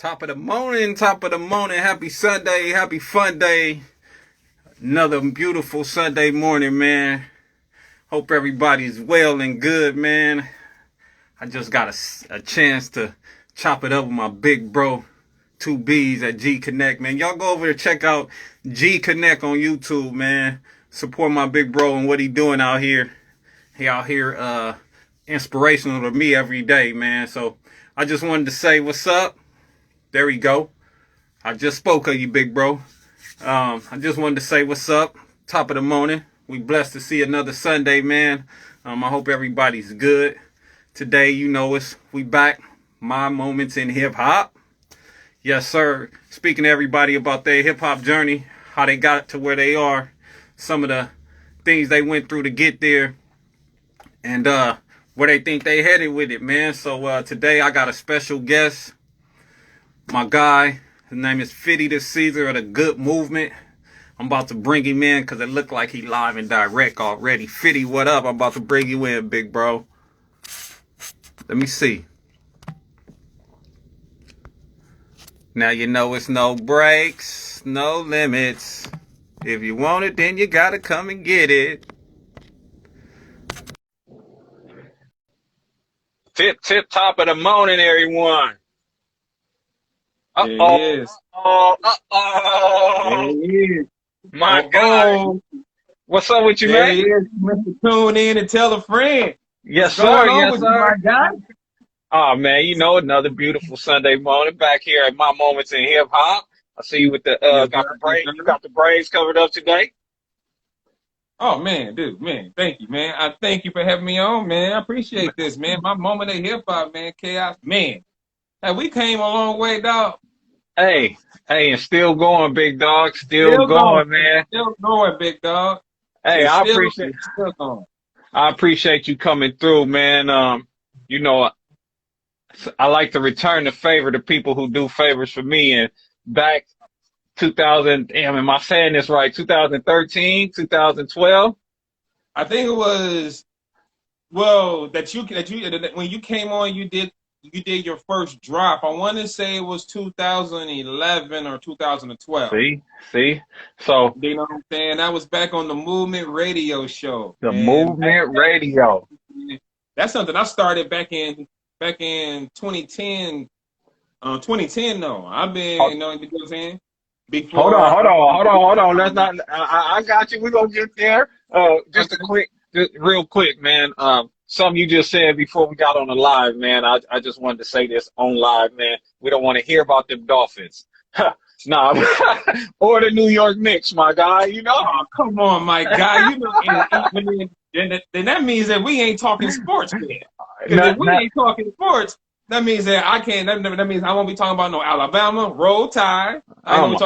Top of the morning, top of the morning. Happy Sunday, happy fun day. Another beautiful Sunday morning, man. Hope everybody's well and good, man. I just got a chance to chop it up with my big bro, 2Bs at G.Connect, man. Y'all go over there, check out G.Connect on YouTube, man. Support my big bro and what he doing out here. He out here inspirational to me every day, man. So I just wanted to say what's up. There we go. I just spoke of you, big bro. I just wanted to say what's up. Top of the morning. We blessed to see another Sunday, man. I hope everybody's good. Today, you know us. We back. My moments in hip hop. Yes, sir. Speaking to everybody about their hip hop journey, how they got to where they are, some of the things they went through to get there, and where they think they headed with it, man. So today I got a special guest. My guy, his name is Fitty the Ceaser of the Good Movement. I'm about to bring him in because it looked like he live and direct already. Fitty, what up? I'm about to bring you in, big bro. Let me see. Now you know it's no breaks, no limits. If you want it, then you gotta come and get it. Tip top of the morning, everyone. There he is. There he is. My God. What's up with you, There man? he is. Mr. Tune in and tell a friend. Yes, What's going sir. on Yes, with you, sir. my guy? Oh, man, you know, another beautiful Sunday morning back here at My Moments in Hip Hop. I see you with the Yes, got sir. the braids. You got the braids covered up today. Oh man, dude, man, thank you, man. I thank you for having me on, man. I appreciate this, man. My moment of hip hop, man. Chaos, man. Hey, we came a long way, dog. Hey, and still going, big dog. Still Still going, going, man. still going, big dog. Hey, We're still going. I appreciate you coming through, man. You know, I like to return the favor to people who do favors for me. And back 2000, damn, am I saying this right? 2013, 2012. I think it was that when you came on, you did your first drop. I want to say it was 2011 or 2012. See. So You know what I'm saying? That was back on the Movement Radio show. the And movement radio. that's something I started back in 2010. 2010 though. I've been, you know what I'm saying? Before Hold on. Let's not. I got you. We're gonna get there. Just real quick, man. Something you just said before we got on the live, man. I just wanted to say this on live, man. We don't want to hear about them Dolphins. Nah, or the New York Knicks, my guy. You know. Oh, come on, my guy. You know, then that means that we ain't talking sports then. Because if we ain't talking sports, that means that I can't. That means I won't be talking about no Alabama Roll Tide. I ain't gonna be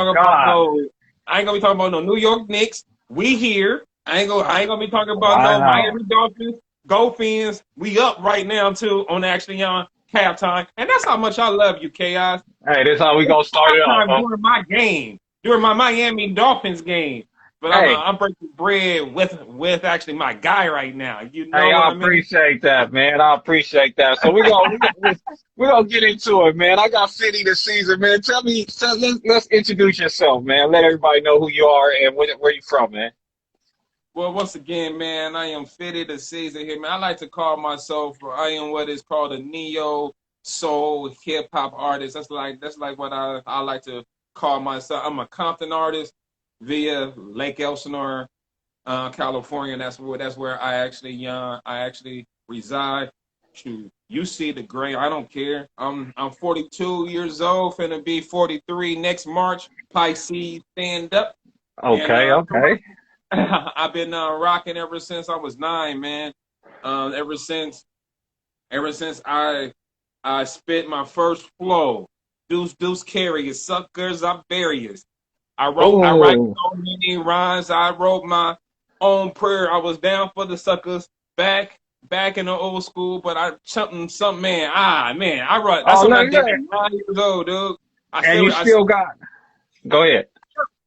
talking about no New York Knicks. We here. I ain't gonna be talking about no Miami Dolphins. Go Fins. We up right now too on actually on halftime, and that's how much I love you, Chaos. Hey, this is how we gonna start it off. During my game, during my Miami Dolphins game. But hey, I'm breaking bread with actually my guy right now. You know hey, what I I mean? appreciate that, man. I appreciate that. So we're gonna get into it, man. I got Fitty the Ceaser, man. Let's introduce yourself, man. Let everybody know who you are and where you from, man. Well, once again, man, I am Fitty the Ceaser here, man. I like to call myself, I am what is called a neo soul hip hop artist. That's like what I like to call myself. I'm a Compton artist via Lake Elsinore, California. That's where I actually reside. Shoot, you see the gray. I don't care. I'm 42 years old, finna be 43 next March. Pisces, stand up. Okay, okay. I've been rocking ever since I was 9, man. Ever since I spit my first flow. Deuce carriers, suckers, I barriers. I write so many rhymes. I wrote my own prayer. I was down for the suckers back in the old school, but I something man. I wrote. That's something I did at 9 years old, dude. Go ahead.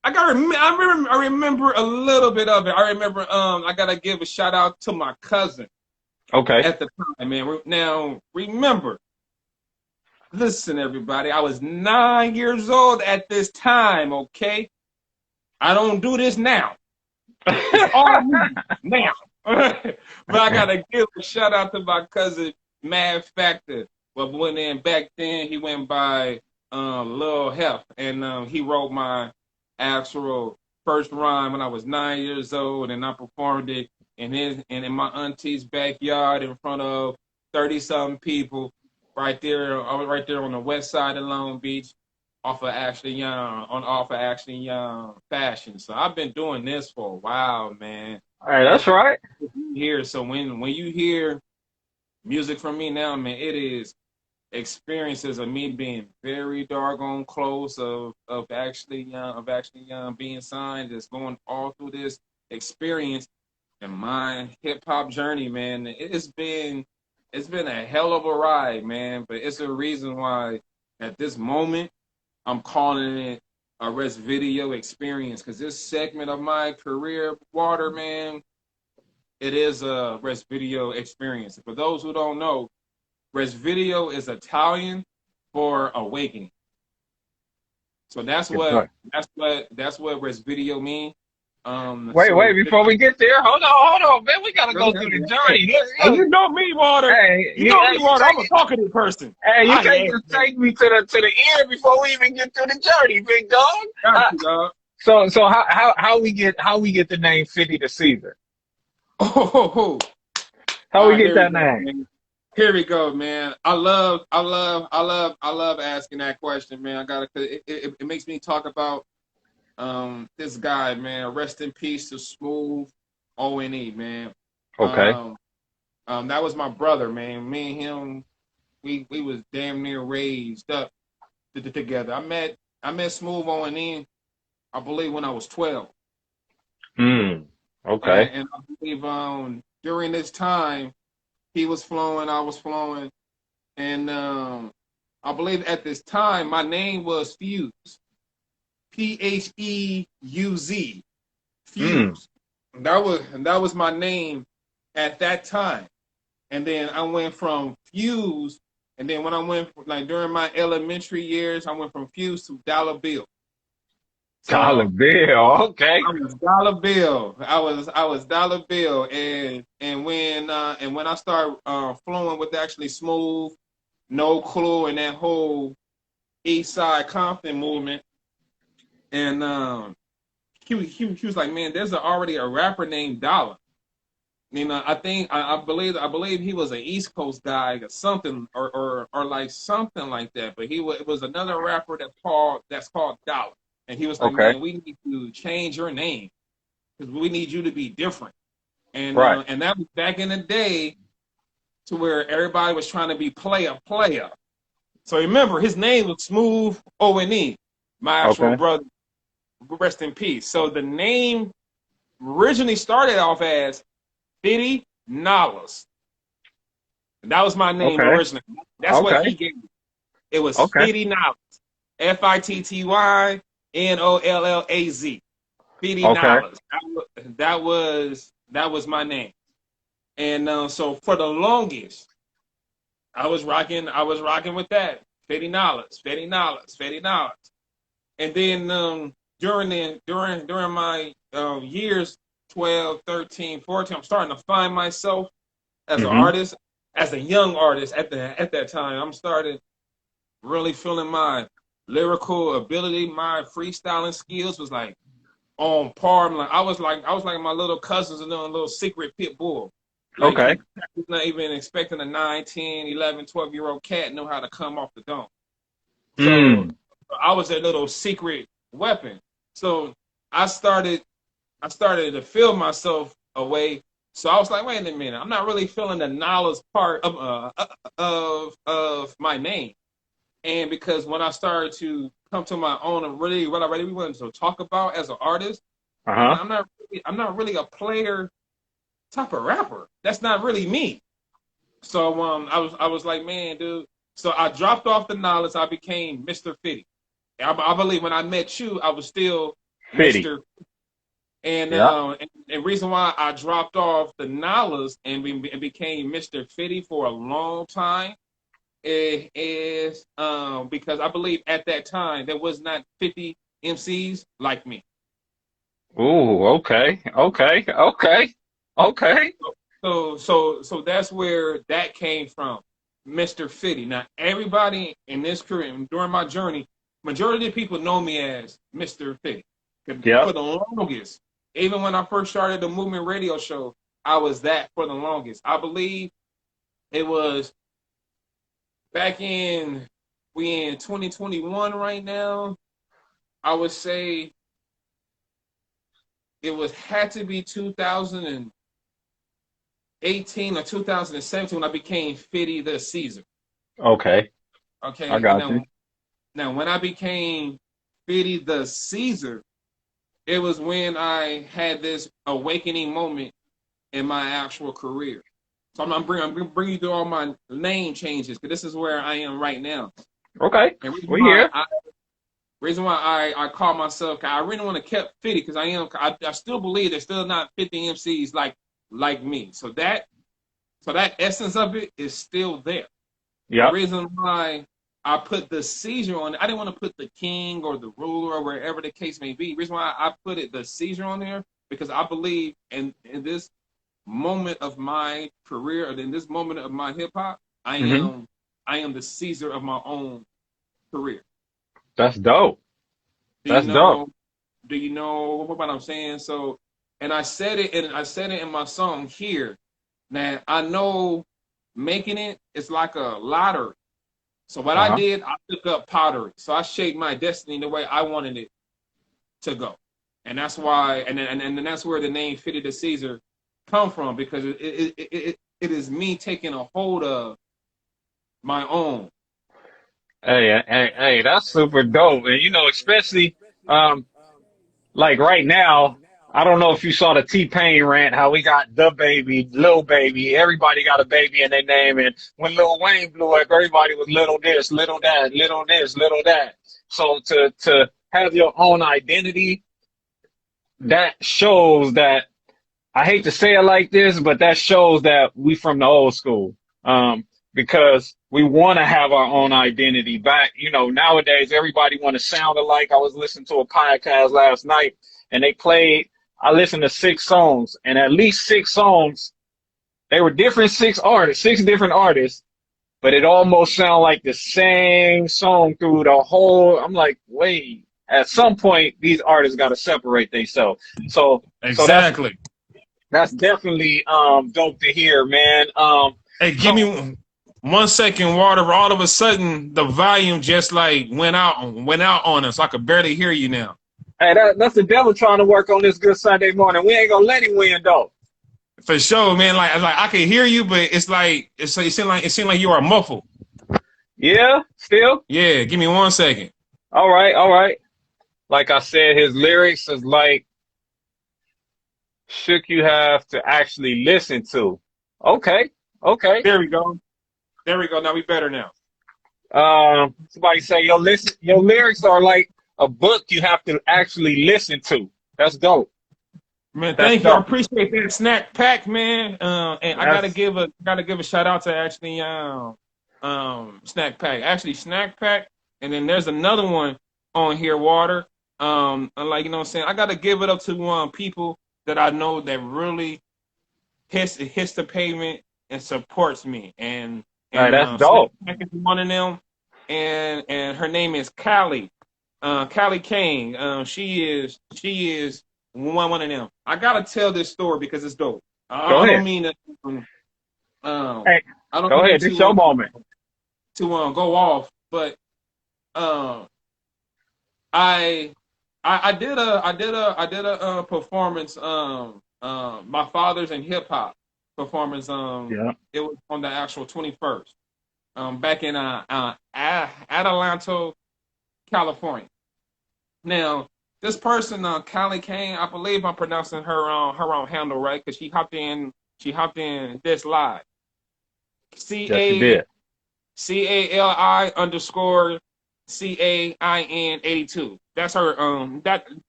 I remember a little bit of it. I remember. I gotta give a shout out to my cousin. Okay. At the time, man. Now remember, Listen, everybody, I was 9 years old at this time, okay? I don't do this now. It's all me now. But I gotta give a shout out to my cousin Mad Factor. But back then he went by Lil Hef, and he wrote my actual first rhyme when I was 9 years old, and I performed it in my auntie's backyard in front of 30-something people right there. I was right there on the west side of Long Beach, off of Ashley Young Fashion. So I've been doing this for a while, man. Hey, And that's right. here, so when you hear music from me now, man, it is experiences of me being very doggone close of actually being signed, just going all through this experience and my hip hop journey, man. It's been a hell of a ride, man. But it's a reason why at this moment I'm calling it a rest video experience, because this segment of my career, Water, man, it is a rest video experience. For those who don't know, rest video is Italian for awakening. So that's Yes, what sir. that's what rest video means. Wait, before we get there, hold on, man. We gotta go through the journey. And you know me, Water. Hey, You know me, you Water. I'm a take talkative person. you I can't am. just take me to the end before we even get through the journey, big dog. Got you, dog. So how we get the name Fitty the Ceaser? Oh, How all we right, get here we that go, name? man. Here we go, man. I love asking that question, man. I gotta, 'cause it makes me talk about this guy, man. Rest in peace to Smooth O.N.E, man. Okay. Um, that was my brother, man. Me and him, we was damn near raised up together. I met Smooth O.N.E, I believe when I was 12, Hmm. and Okay. and I believe during this time he was flowing, I was flowing, and I believe at this time my name was Fuse, Pheuz, Hmm. Fuse. That was my name at that time. And then I went from Fuse, and then when I went like during my elementary years, I went from Fuse to Dollar Bill. Dollar So Bill. Okay. I was Dollar Bill. I was Dollar Bill, and when I started flowing with actually Smooth, No Clue, and that whole East Side Compton movement, and he was like, man, there's already a rapper named Dollar. I believe he was an East Coast guy or something, or like something like that. But it was another rapper that's called Dollar, and he was like, Okay. man, we need to change your name because we need you to be different. And Right. that was back in the day to where everybody was trying to be player. So remember, his name was Smooth O.N.E, my actual Okay. brother. Rest in peace. So the name originally started off as Fitty Nollas. That was my name Okay. originally. That's what Okay. he gave me. It was Okay. Fitty Nollas. Fittynollas. Fitty Okay. Nollas. That was my name. And so for the longest, I was rocking with that. Fitty Nollas, Fitty Nollas, Fitty Nollas. And then during my years 12, 13, 14, I'm starting to find myself as an Mm-hmm. artist, as a young artist at that time. I'm started really feeling my lyrical ability, my freestyling skills was like on par. I was like my little cousins and a little secret pit bull. Like Okay. he was not even expecting a 9, 10, 11, 12-year-old cat know how to come off the dome. So Mm. I was a little secret weapon. So I started I started to feel myself away. So I was like, wait a minute, I'm not really feeling the knowledge part of my name. And because when I started to come to my own and really what I really wanted to talk about as an artist, I'm Uh-huh. not, I'm not really, I'm not really a player type of rapper. That's not really me. So I was like, man, dude. So I dropped off the knowledge. I became Mr. Fitty. I believe when I met you, I was still Fitty. Mr. And Yeah. and reason why I dropped off the knowledge and became Mr. Fitty for a long time is because I believe at that time there was not 50 MCs like me. Ooh, okay, okay, okay, okay. So that's where that came from, Mr. Fitty. Now everybody in this career during my journey, majority of people know me as Mr. Fitty. For Yep. the longest, even when I first started the Movement Radio Show, I was that for the longest. I believe it was back in we in 2021 right now. I would say it was had to be 2018 or 2017 when I became Fitty the Ceaser. Okay, I Okay, and got you. now when I became Fitty the Ceaser, it was when I had this awakening moment in my actual career. So I'm bringing you through all my name changes because this is where I am right now. Okay, And we here. reason why I call myself, I really want to keep 50 because I still believe there's still not 50 MCs like me. So that essence of it is still there. The Yep. reason why I put the seizure on it, I didn't want to put the king or the ruler or wherever the case may be. The reason why I put the seizure on there because I believe in this moment of my career or in this moment of my hip hop, Hmm. I am the Caesar of my own career. That's dope. Do you That's dope. know? Do you know what I'm saying? So, and I said it in my song here. Now I know making it is like a lottery. So what I Uh-huh. did, I took up pottery. So I shaped my destiny the way I wanted it to go, and that's why, and that's where the name Fitty the Caesar come from because it is me taking a hold of my own. Hey, that's super dope. And especially um like right now, I don't know if you saw the T-Pain rant, how we got the baby, Lil Baby, everybody got a baby in their name. And when Lil Wayne blew up, everybody was little this, little that, little this, little that. So to have your own identity, that shows that I hate to say it like this, but that shows that we from the old school. Because we want to have our own identity back. Nowadays everybody want to sound alike. I was listening to a podcast last night and I listened to 6 songs and at least 6 songs, they were different six artists, 6 different artists, but it almost sounded like the same song through the whole. I'm like, wait, at some point these artists got to separate themselves. So Exactly. that's definitely dope to hear, man. Hey, give So me 1 second, water. All of a sudden, the volume just like went out on us. I could barely hear you now. hey, that's the devil trying to work on this good Sunday morning. We ain't gonna let him win though. For sure, man. Like I can hear you, but it's like it seemed like you are muffled. Yeah, still. Yeah, give me 1 second. All right, all right. Like I said, his lyrics is like shook you have to actually listen to. Okay, okay. There we go. There we go. Now we better now. Somebody say your lyrics are like a book you have to actually listen to. That's dope. Man, That's thank you. I dope. appreciate that snack pack, man. And I That's gotta give a shout out to actually snack pack. Actually snack pack, and then there's another one on here, water. Like you know what I'm saying, I gotta give it up to people that I know that really hits the pavement and supports me. And that's snack dope. pack is one of them. And her name is Callie. Callie Kane. She is one of them. I gotta tell this story because it's dope. Go I ahead. don't mean to um Hey, I don't go mean ahead. This your moment. to go off, but um I I did a performance my father's in hip hop performance Yeah. it was on the actual 21st back in Adelanto, California. Now, this person, Callie Kane, I believe I'm pronouncing her own handle right because she hopped in this live. C Yes, you A did. CALI underscore CAIN 82. That's her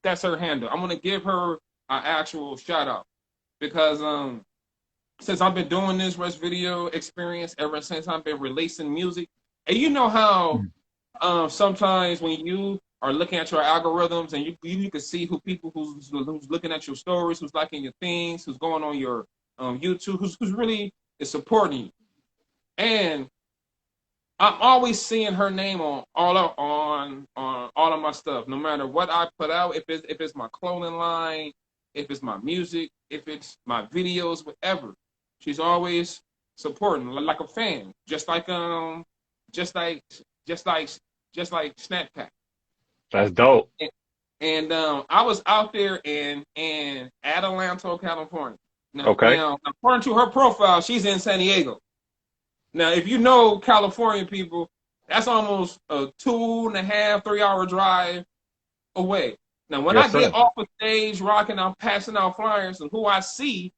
that's her handle. I'm gonna give her an actual shout out because since I've been doing this Rest Video experience ever since I've been releasing music, And you know how sometimes when you are looking at your algorithms and you can see who's looking at your stories, who's liking your things, who's going on your YouTube, who's really is supporting you. And I'm always seeing her name on on all of my stuff, no matter what I put out. If it's my clothing line, if it's my music, if it's my videos, whatever, she's always supporting like a fan, just like just like just like Snapchat. That's dope. And I was out there in Adelanto, California. Okay. Now, according to her profile, she's in San Diego. Now, if you know California people, that's almost a 2.5, 3 hour drive away. Now, when I Yes, get sir. off the stage rocking, I'm passing out flyers, and who I see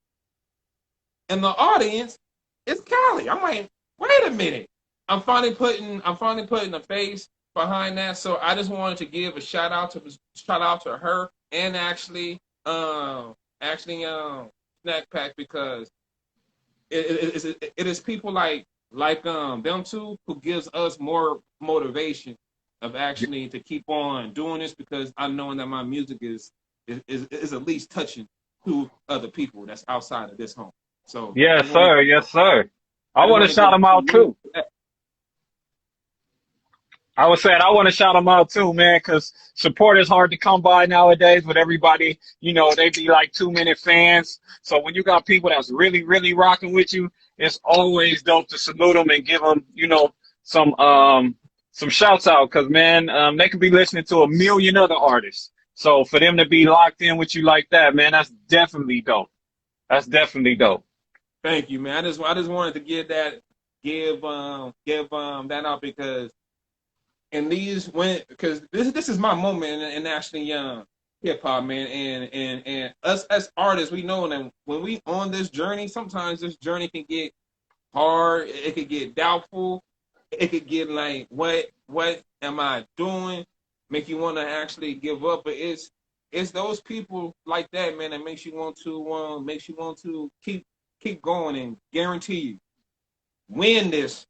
in the audience is Cali. I'm like, wait a minute. I'm finally putting a face behind that. So I just wanted to give a shout out to her and Snack Pack, because it is people like them two who gives us more motivation of actually to keep on doing this, because I know that my music is at least touching to other people that's outside of this home. So Yes, sir. Yes, sir. I I just want to want to give shout him out too. I was saying I want to shout them out too, man, because support is hard to come by nowadays. With everybody, they be like 2 minute fans. So when you got people that's really, really rocking with you, it's always dope to salute them and give them, some shouts out. Because man, they could be listening to a million other artists. So for them to be locked in with you like that, man, that's definitely dope. That's definitely dope. Thank you, man. I just wanted to give that out, because because this is my moment in actually hip hop, man, and us as artists, we know that when we on this journey, sometimes this journey can get hard, it could get doubtful, it could get like, what am I doing, make you want to actually give up. But it's those people like that, man, that makes you want to keep going, and guarantee you when this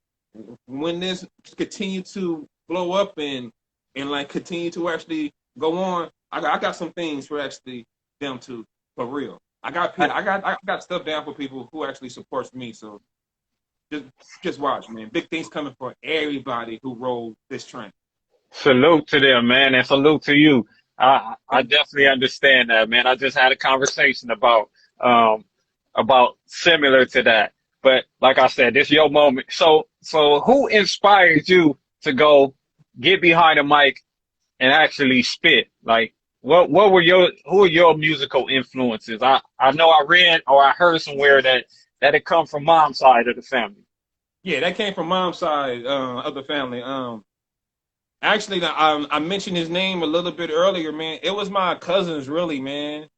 when this continue to blow up and like continue to actually go on, I got some things for actually them to, for real. I got stuff down for people who actually supports me. So just just watch, man. Big things coming for everybody who rolled this train. Salute to them, man, and salute to you. I definitely understand that, man. I just had a conversation um about similar to that. But like I said, this your moment. So who inspired you to go get behind a mic and actually spit? Like what were your who are your musical influences? I know I read or I heard somewhere that it come from mom's side of the family. Yeah, that came from mom's side of the family. Actually, I mentioned his name a little bit earlier, man. It was my cousins, really, man.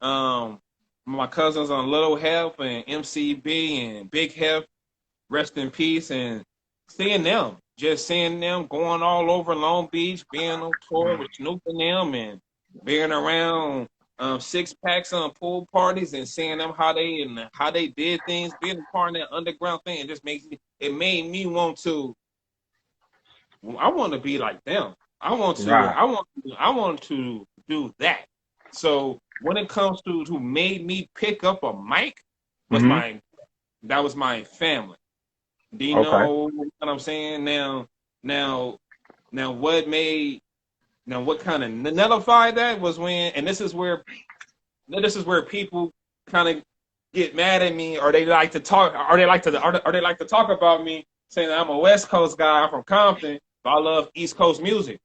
My cousins on Little Hef and MCB and Big Hef, rest in peace. And just seeing them going all over Long Beach, being on tour with Snoop and them, and being around six packs on pool parties, and seeing them how they did things, being a part of that underground thing, it made me want to. I want to be like them. Right. I want to do that. So when it comes to who made me pick up a mic, was Hmm. my that was my family. Do you Okay. know what I'm saying? Now, now, what kind of nullified that was when, and this is where people kind of get mad at me, or they like to talk, or they like to talk about me, saying that I'm a West Coast guy, I'm from Compton, but I love East Coast music.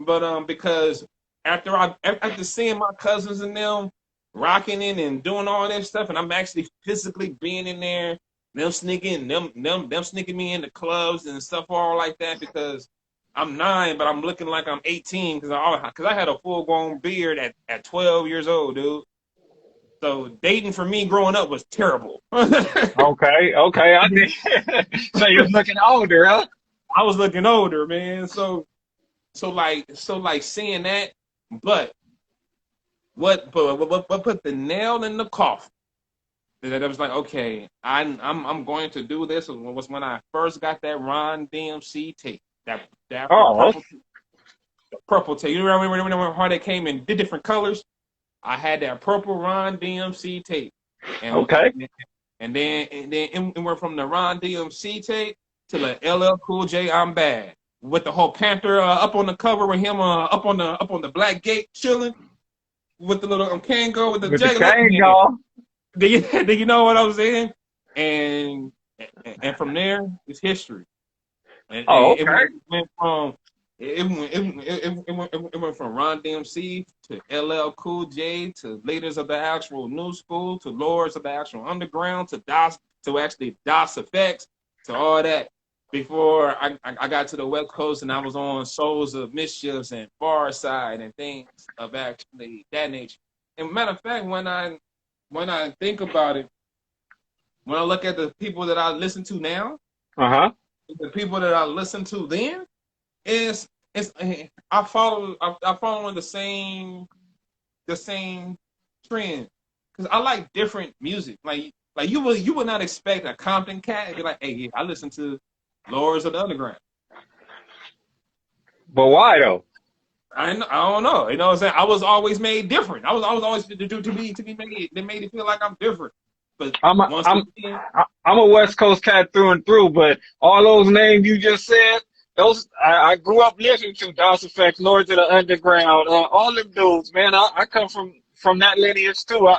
But because after seeing my cousins and them rocking in and doing all this stuff, and I'm actually physically being in there, them sneaking me into clubs and stuff all like that, because I'm 9, but I'm looking like I'm 18, because I had a full grown beard at 12 years old, dude. So dating for me growing up was terrible. I Okay. Okay. I did. So you was looking older, huh? was looking older, man. So like seeing that, but what put the nail in the coffin? That I was like, okay, I'm going to do this. Was when I first got that Ron DMC tape. that Oh, purple tape. You remember how they came in different colors? I had that purple Ron DMC tape, and okay. it went from the Ron DMC tape to the LL Cool J I'm Bad with the whole Panther up on the cover with him up on the black gate chilling with the little Kango with the With the J. Look, cane, y'all. do you know what I'm saying? And and from there, it's history. And Oh, it okay. went from it went from Ron DMC to LL Cool J to leaders of the actual new school to lords of the actual underground to DOS effects to all that. Before I got to the West Coast and I was on Souls of Mischiefs and Far Side and things of actually that nature. And matter of fact, when I think about it, when I look at the people that I listen to now, Uh-huh. the people that I listened to then, it's I follow the same trend because I like different music. Like you would not expect a Compton cat to be like, hey, yeah, I listen to Lords of the Underground. But why though? I don't know. You know what I'm saying? I was always made different. I was always to be made. They made it feel like I'm different. But I'm a, once I'm again, I'm a West Coast cat through and through, but all those names you just said, those I grew up listening to DOS Effects, Lords of the Underground, all them dudes, man. I come from that lineage too. I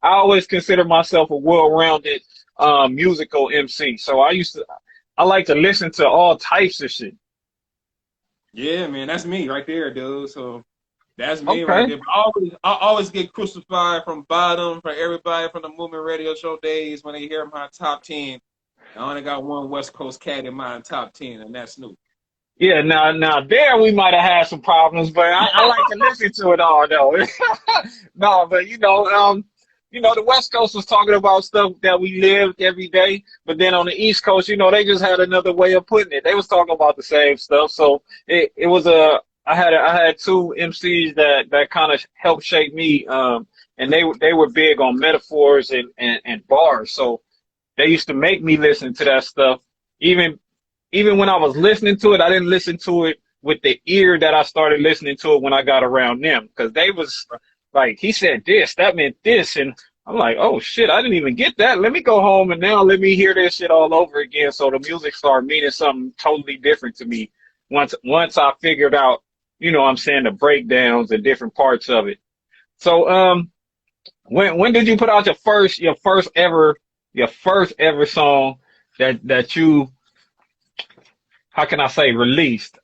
always consider myself a well-rounded musical MC. So I like to listen to all types of shit. yeah, man, that's me right there, dude. So that's me right Okay. there. But I always get crucified from bottom for everybody from the movement radio show days when they hear my top 10. I only got one West Coast cat in my top 10, and that's Snoop. Yeah, now there we might have had some problems, but I like to listen to it all though. No, but the West Coast was talking about stuff that we lived every day, but then on the East Coast, they just had another way of putting it. They was talking about the same stuff, so it was I had two MCs that kind of helped shape me, and they were big on metaphors and bars, so they used to make me listen to that stuff, even even when I was listening to it, I didn't listen to it with the ear that I started listening to it when I got around them. Because they was like, he said this, that meant this. And I'm like, oh shit, I didn't even get that. Let me go home and now let me hear this shit all over again. So the music started meaning something totally different to me once I figured out, what I'm saying, the breakdowns and different parts of it. So when did you put out your first ever song that you, how can I say, released?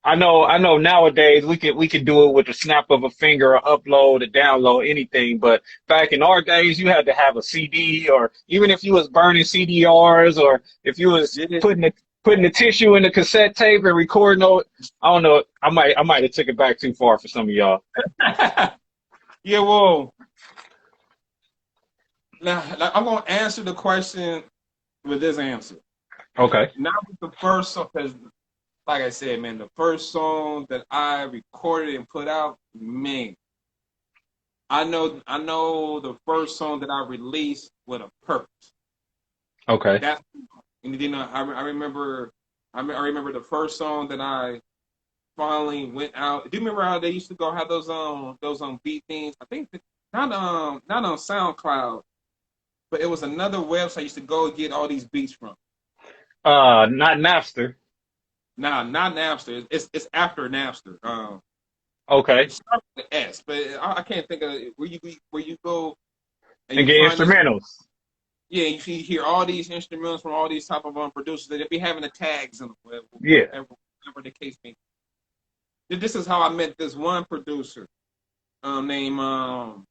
I know nowadays we could do it with the snap of a finger or upload or download anything, but back in our days you had to have a CD, or even if you was burning CDRs, or if you was Yeah. putting the tissue in the cassette tape and recording it. I don't know. I might have took it back too far for some of y'all. Yeah, well, now I'm gonna answer the question with this answer. Okay. Not with the first song, because like I said, man, the first song that I recorded and put out, man, I know the first song that I released with a purpose. Okay. That's and I remember I remember the first song that I finally went out. Do you remember how they used to go have those beat things? I think not on SoundCloud, but it was another website I used to go get all these beats from. Not Napster. Nah, not Napster. It's after Napster. Okay. It starts with an S, but I can't think of it. Where you go and And you get find this. instrumentals. Yeah, hear all these instruments from all these type of producers that they be having the tags in them, Yeah. whatever the case may be. This is how I met this one producer named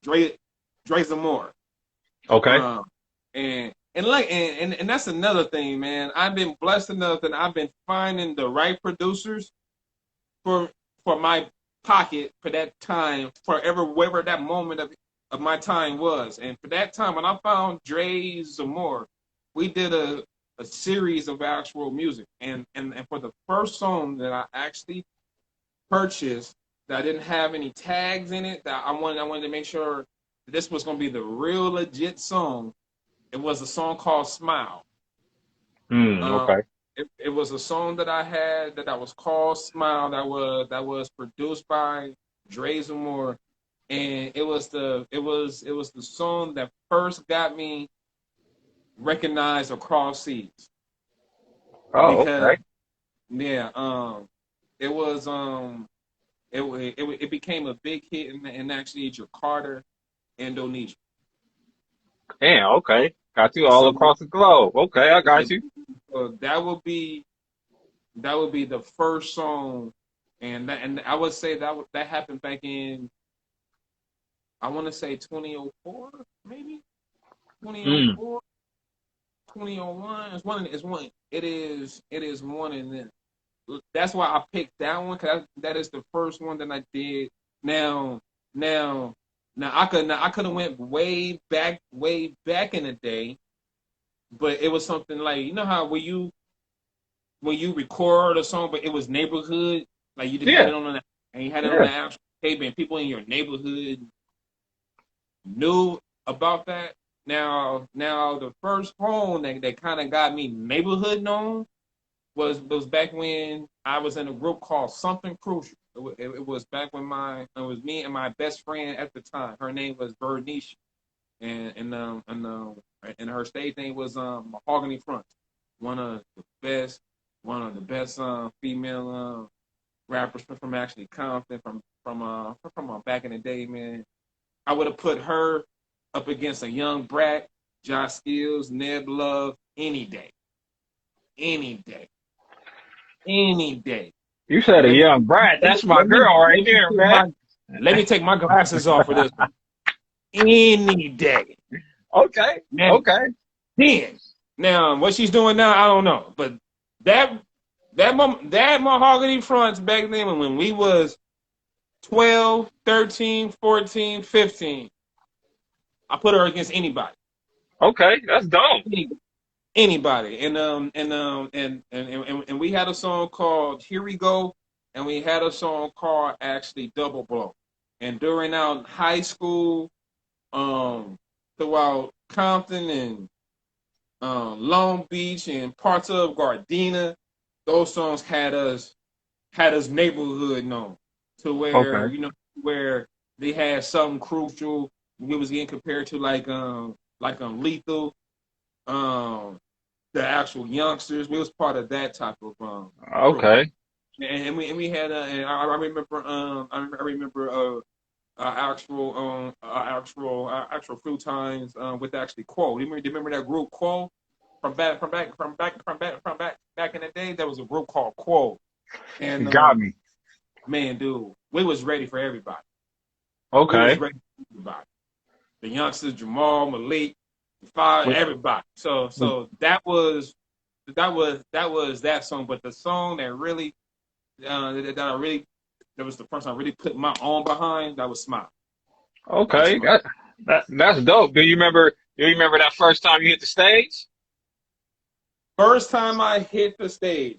Dre Zamora. Okay. Um, and that's another thing, man. I've been blessed enough that I've been finding the right producers for my pocket for that time, forever, wherever that moment of my time was. And for that time, when I found Dre Zamora, we did a series of actual music. And for the first song that I actually purchased that didn't have any tags in it, that I wanted to make sure that this was gonna be the real legit song. It was a song called Smile. Um, Okay. it was a song that I had that was called Smile, that was produced by Dre Zamore, and it was the song that first got me recognized across seas. Oh, Because okay. yeah, it was it became a big hit in actually Jakarta, Indonesia. Damn, okay. Got you all So, across the globe. Okay, I got you. so that would be the first song, and I would say that happened back in, I want to say 2004, maybe Mm. 2004, 2001. It is one, and then that's why I picked that one, because that is the first one that I did. Now, now, now I could have went way back in the day, but it was something like, how when you record a song, but it was neighborhood, like you just had Yeah, it on the and you had it on yeah. the actual tape, and people in your neighborhood knew about that. Now the first phone that kind of got me neighborhood known was back when I was in a group called Something Crucial. It was back when it was me and my best friend at the time. Her name was Bernice, and her stage name was Mahogany Front. One of the best, female rappers from actually Compton, from back in the day, man. I would have put her up against a young brat, Josh Skills, Neb Love, any day, any day, any day. You said a Let me young brat. let me That's my let me girl right let me there, take man. my let me take my glasses off for this one. Any day, Okay, man. okay. Then now what she's doing now, I don't know, but that that Mahogany Fronts back then when we was 12, 13, 14, 15, I put her against anybody. Okay, that's dope. Anybody. And we had a song called Here We Go, and we had a song called actually Double Blow. And during our high school, throughout Compton and Long Beach and parts of Gardena, those songs had us neighborhood known, to where Okay. where they had something crucial. We was getting compared to like Lethal, um the actual youngsters. We was part of that type of crew, Okay. and we had and I remember I remember actual few times with actually Quo. Do you remember that group Quo from back in the day? There was a group called Quo, You and got me. man, dude, we was ready for everybody. We was Okay. ready for everybody. The youngsters, Jamal, Malik, Five, Wait, everybody. So that song. But the song that really that was the first time I really put my own behind. That was Smile. That was okay. Smile. That's dope. Do you remember that first time you hit the stage? First time I hit the stage.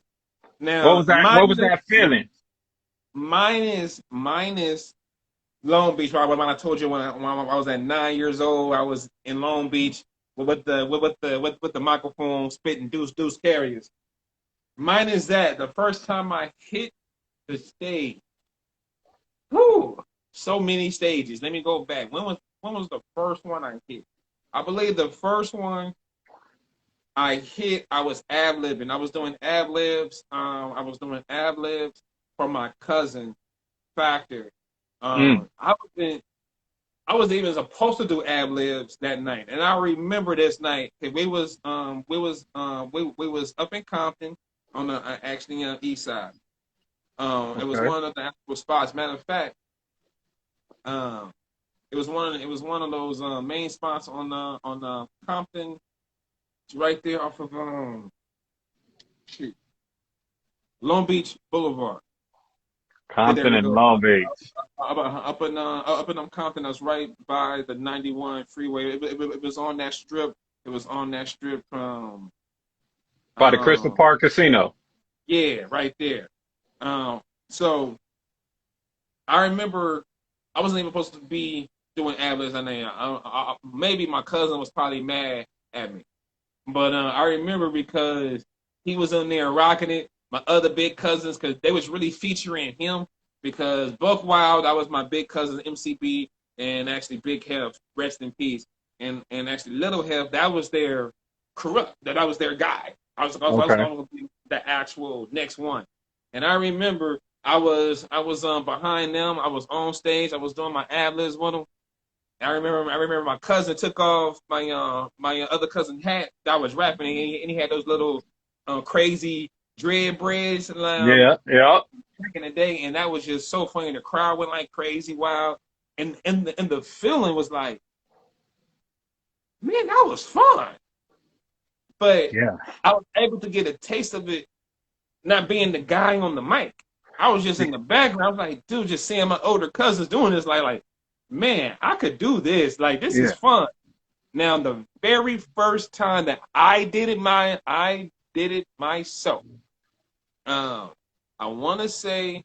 What Now was that? What was that feeling? mine is Long Beach. Right, when I told you when I was at 9 years old, I was in Long Beach with the microphone spitting deuce carriers. Mine is that the first time I hit the stage. Whew, so many stages. Let me go back. When was the first one I hit? I believe the first one I hit, I was ad libbing. I was doing ad libs. For my cousin Factor. Mm. I was even supposed to do ad libs that night, and I remember this night. We was up in Compton on the actually on the east side. It was Okay. one of the actual spots. Matter of fact, um, it was one of those main spots on Compton. It's right there off of shoot, Long Beach Boulevard. There Compton we and go. Long Beach. Up in Compton. That's right by the 91 freeway. It was on that strip. It was on that strip. By the Crystal Um, Park Casino. yeah, right there. So I remember I wasn't even supposed to be doing ad-libs. Maybe my cousin was probably mad at me. But I remember because he was in there rocking it. My other big cousins, because they was really featuring him, because Buck Wild, that was my big cousin MCB, and actually Big Hef, rest in peace, and actually Little Hef, that was their corrupt, that was their guy. I was Okay. going to be the actual next one, and I remember I was behind them. I was on stage. I was doing my ad-libs with them. I remember my cousin took off my other cousin hat that I was rapping, and he had those little crazy dread braids Yeah. Yeah. back in the day, and that was just so funny. The crowd went like crazy, wild, and the feeling was like, man, that was fun. But Yeah. I was able to get a taste of it, not being the guy on the mic. I was just in the background. I was like, dude, just seeing my older cousins doing this, like, man, I could do this. Like, this is Yeah. fun. Now, the very first time that I did it myself. I want to say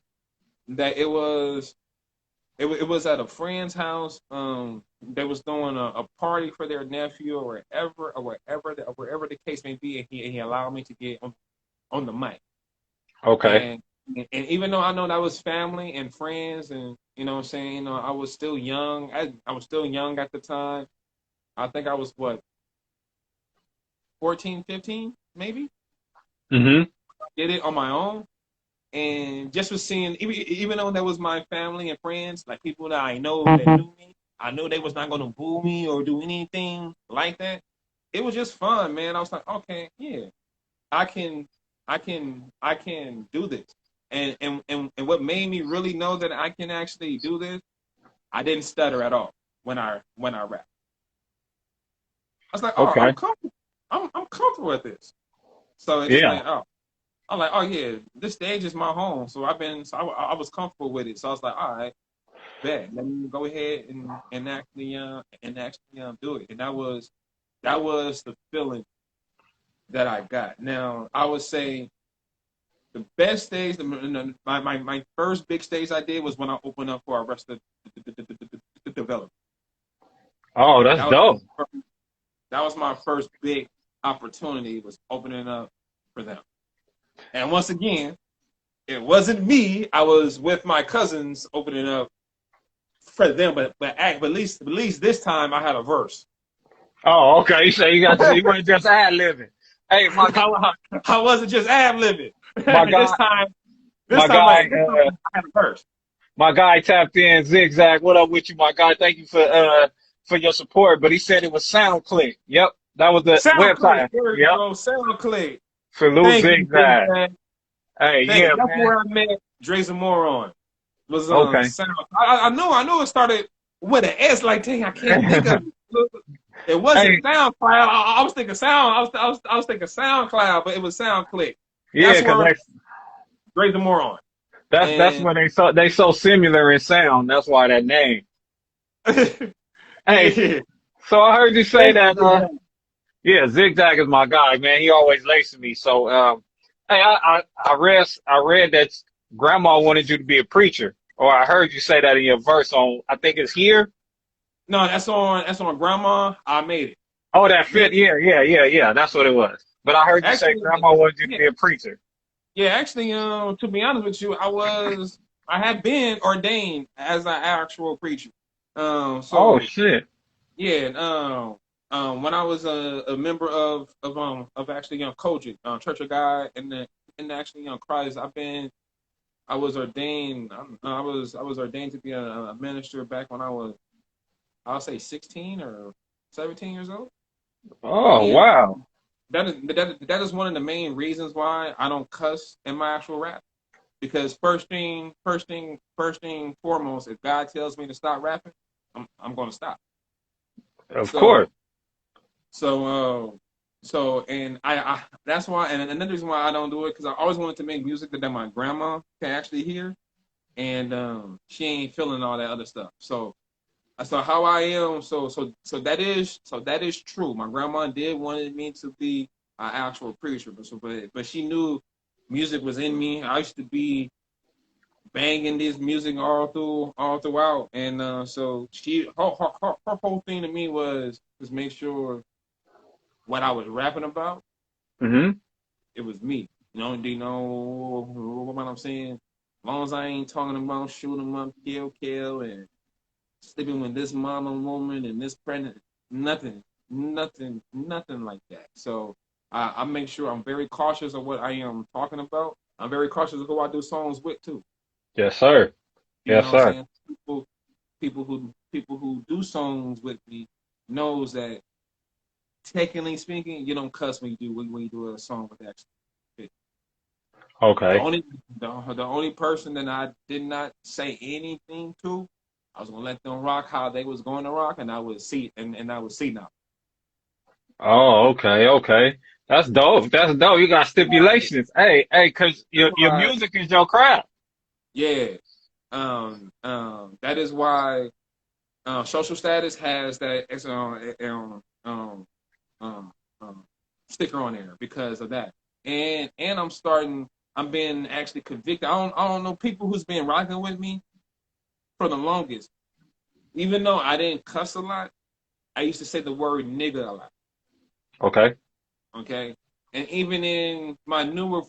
that it was at a friend's house. They was doing a party for their nephew, or wherever the case may be, and he allowed me to get on the mic. Okay. And even though I know that was family and friends, and you know what I'm saying, you know, I was still young. I was still young at the time. I think I was what, 14, 15, maybe. Mm-hmm. Did it on my own, and just was seeing, even though that was my family and friends, like people that I know that knew me, I knew they was not gonna boo me or do anything like that. It was just fun, man. I was like, okay, yeah, I can, I can do this. And what made me really know that I can actually do this, I didn't stutter at all when I rap. I was like, oh, I'm Okay. comfortable. I'm comfortable with this. So it just Yeah. went, oh, I'm like, oh yeah, this stage is my home. So I was comfortable with it. So I was like, all right, bet. Let me go ahead and actually do it. And that was the feeling that I got. Now I would say the best stage, my first big stage I did was when I opened up for Arrested Development. Oh, that's That was dope. that was my first big opportunity, was opening up for them. And once again, it wasn't me. I was with my cousins opening up for them, but at least this time I had a verse. Oh, okay. So you weren't just ad libbing. Hey, I wasn't just ad libbing. my guy, This my time guy, I had a verse. my guy tapped in. Zigzag. What up with you, my guy? Thank you for your support. But he said it was SoundClick. Yep, that was the Sound click. website. There you Yep. go. Sound click. Salute Thank you, Big Zigzag. Man. Hey, Thank you. yeah, That's man. where I met Dre Zamoron. Was on Okay. sound. I know it started with an S. Like, dang, I can't think of it. It wasn't Hey, SoundCloud. I was thinking Sound. I was thinking SoundCloud, but it was SoundClick. yeah, That's because where Dre Zamoron. that's And when they so similar in sound. That's why that name. Hey, yeah, so I heard you say thank that. you, man. Yeah, Zigzag is my guy, man. He always lacing me. So, hey, I read that Grandma wanted you to be a preacher, or I heard you say that in your verse on. I think it's here. No, that's on Grandma. I made it. Oh, that Me fit. Yeah, yeah, yeah, yeah. That's what it was. But I heard you say actually, Grandma wanted you to yeah, be a preacher. yeah. Actually, to be honest with you, I had been ordained as an actual preacher. Oh So shit. yeah, when I was a member of actually Kojic, Church of God, and actually Christ, I was ordained. I was ordained to be a minister back when I'll say 16 or 17 years old. Oh And wow. that is one of the main reasons why I don't cuss in my actual rap. Because first thing foremost, if God tells me to stop rapping, I'm going to stop. Of course. So So, and I that's why, and another reason why I don't do it, because I always wanted to make music that my grandma can actually hear, and she ain't feeling all that other stuff. So how I am, so that is true. My grandma did wanted me to be an actual preacher, but she knew music was in me. I used to be banging this music all throughout, and so her whole thing to me was make sure what I was rapping about Hmm. it was me. Do you know what I'm saying? As long as I ain't talking about shoot 'em up, kill, and sleeping with this mama woman and this pregnant, nothing like that. So I make sure I'm very cautious of what I am talking about. I'm very cautious of who I do songs with too. Yes, sir. You Yes, know what I'm sir. saying? People who do songs with me knows that technically speaking, you don't cuss when you do a song with that. The Okay. only the only person that I did not say anything to, I was gonna let them rock how they was going to rock, and I would see and I would see now. Oh, okay, okay. That's dope. That's dope. You got Right. stipulations. Hey, 'cause That's your why, music is your craft. yeah. That is why social status has that it's um, sticker on there because of that. And I'm being actually convicted. I don't know people who's been rocking with me for the longest. Even though I didn't cuss a lot, I used to say the word nigga a lot. Okay. Okay, and even in my newer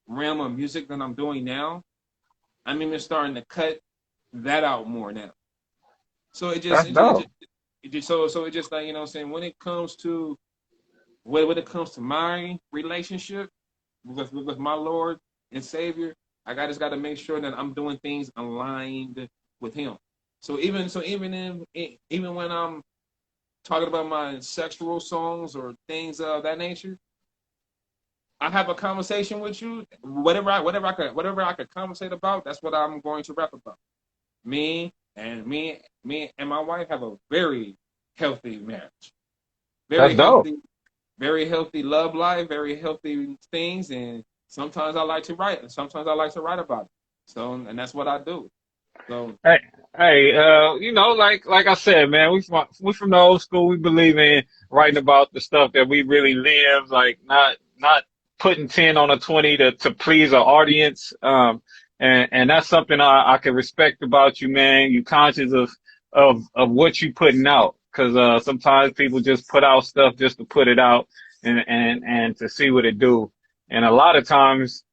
realm of music that I'm doing now, I'm even starting to cut that out more now. So That's dope. it just like what I'm saying when it comes to when it comes to my relationship with my Lord and Savior, just got to make sure that I'm doing things aligned with Him. Even when I'm talking about my sexual songs or things of that nature, I have a conversation with you. Whatever I could conversate about, that's what I'm going to rap about. Me and my wife have a very healthy marriage, very That's dope. healthy, very healthy love life, very healthy things. And sometimes I like to write, and sometimes I like to write about it. So, and that's what I do. So, Hey, hey, like I said, man, we from the old school. We believe in writing about the stuff that we really live, like not putting 10 on a 20 to please an audience. And that's something I can respect about you, man. You conscious of what you putting out, because sometimes people just put out stuff just to put it out and to see what it do. And a lot of times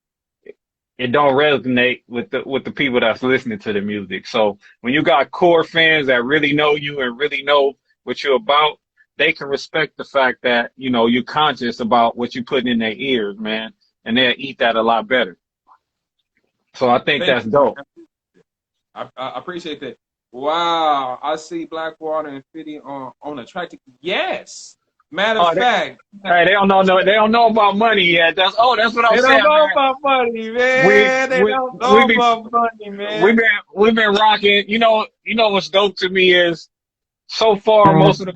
it don't resonate with the people that's listening to the music. So when you got core fans that really know you and really know what you're about, they can respect the fact that, you're conscious about what you're putting in their ears, man, and they'll eat that a lot better. So I think thank that's you. dope. I appreciate that. Wow, I see Blackwater and Fitty on a track. Yes. Matter of Oh, fact, hey, they don't know about money yet. That's what I'm they saying, don't know man. about money, We man. They we don't we know be about money, we've man. been we've been rocking. What's dope to me is so far, most of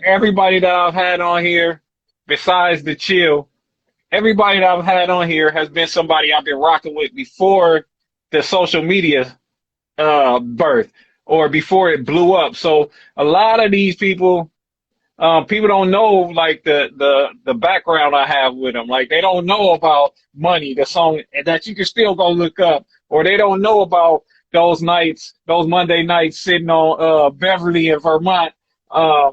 everybody that I've had on here, besides the chill, everybody that I've had on here has been somebody I've been rocking with before the social media birth or before it blew up. So a lot of these people don't know like the background I have with them. Like they don't know about Money, the song that you can still go look up, or they don't know about those nights, those Monday nights sitting on Beverly in Vermont, uh,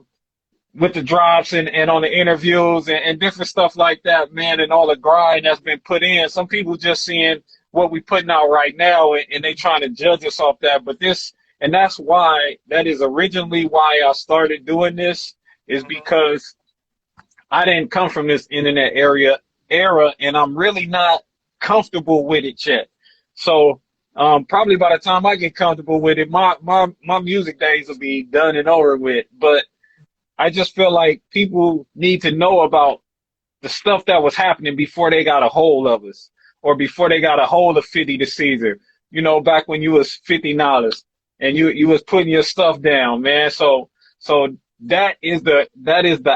with the drops and on the interviews and different stuff like that, man, and all the grind that's been put in. Some people just seeing what we putting out right now and they trying to judge us off that. But that is originally why I started doing this, is because I didn't come from this internet era, and I'm really not comfortable with it yet. So probably by the time I get comfortable with it, my music days will be done and over with. But I just feel like people need to know about the stuff that was happening before they got a hold of us, or before they got a hold of Fitty the Ceaser. Back when you was $50 and you was putting your stuff down, man. So that is the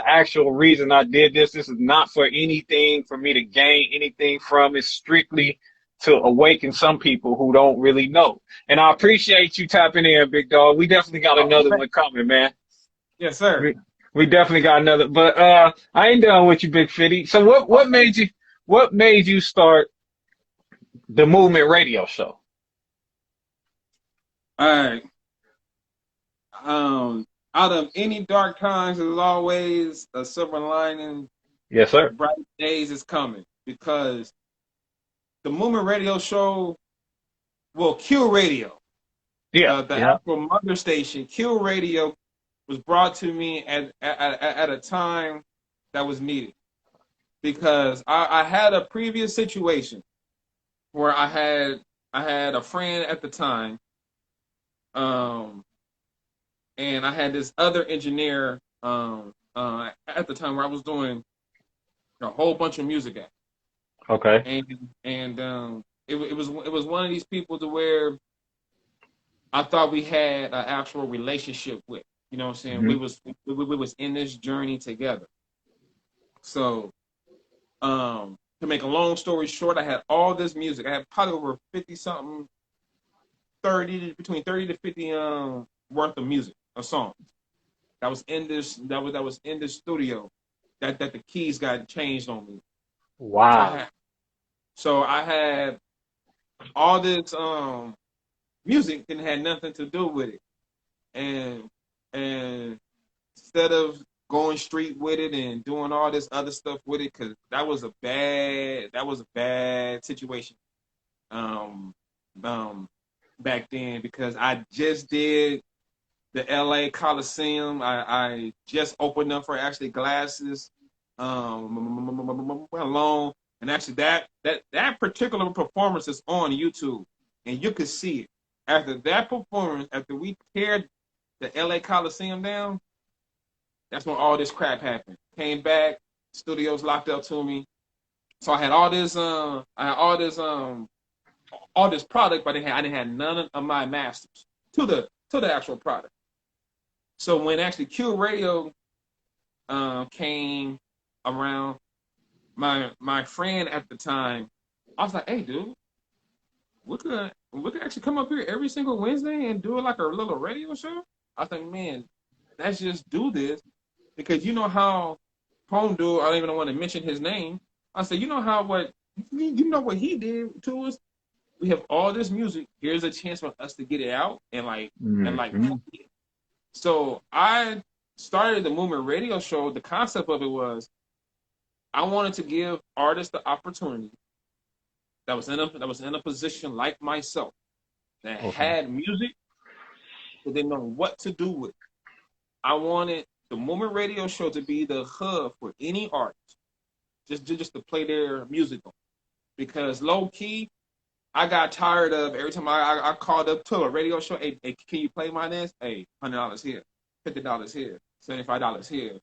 actual reason I did this. This is not for anything for me to gain anything from. It's strictly to awaken some people who don't really know. And I appreciate you tapping in, big dog. We definitely got Oh, another one coming, man. yes, sir. We definitely got another, but I ain't done with you, Big Fitty. So Okay. what made you start the Movement Radio Show? All right. Um, Out of any dark times, there's always a silver lining Yes, sir. Bright days is coming because the Movement Radio show, well, Q Radio, Yeah, the yeah. actual mother station, Q Radio, was brought to me at a time that was needed because I had a previous situation where I had a friend at the time, um, and I had this other engineer at the time where I was doing a whole bunch of music at, Okay. and it was one of these people to where I thought we had an actual relationship with. You know what I'm saying? Hmm. We was in this journey together. So to make a long story short, I had all this music. I had probably over 50 something, 30 between 30 to 50 worth of music, of songs that was in this in this studio that the keys got changed on me. So Wow. I had all this music and had nothing to do with it. And and instead of going street with it and doing all this other stuff with it, because that was a bad situation. Um, um, back then because I just did the L.A. Coliseum. I just opened up for actually Glasses, alone, and actually that particular performance is on YouTube, and you could see it. After that performance, after we teared the L.A. Coliseum down, that's when all this crap happened. Came back, studios locked up to me. So I had all this all this product, but I didn't have none of my masters to the actual product. So when actually Q Radio came around, my friend at the time, I was like, "Hey, dude, we could actually come up here every single Wednesday and do it like a little radio show." I think, man, let's just do this because you know how Home Dude, I don't even want to mention his name. I said, you know how what you know what he did to us. We have all this music. Here's a chance for us to get it out and like. Hmm. So I started the Movement Radio show. The concept of it was I wanted to give artists the opportunity that was in a position like myself that Okay. had music but didn't know what to do with it. I wanted the Movement Radio show to be the hub for any artist, just to play their music on. Because low key, I got tired of every time I called up to a radio show. Hey, can you play my dance? Hey, $100 here, $50 here, $75 here,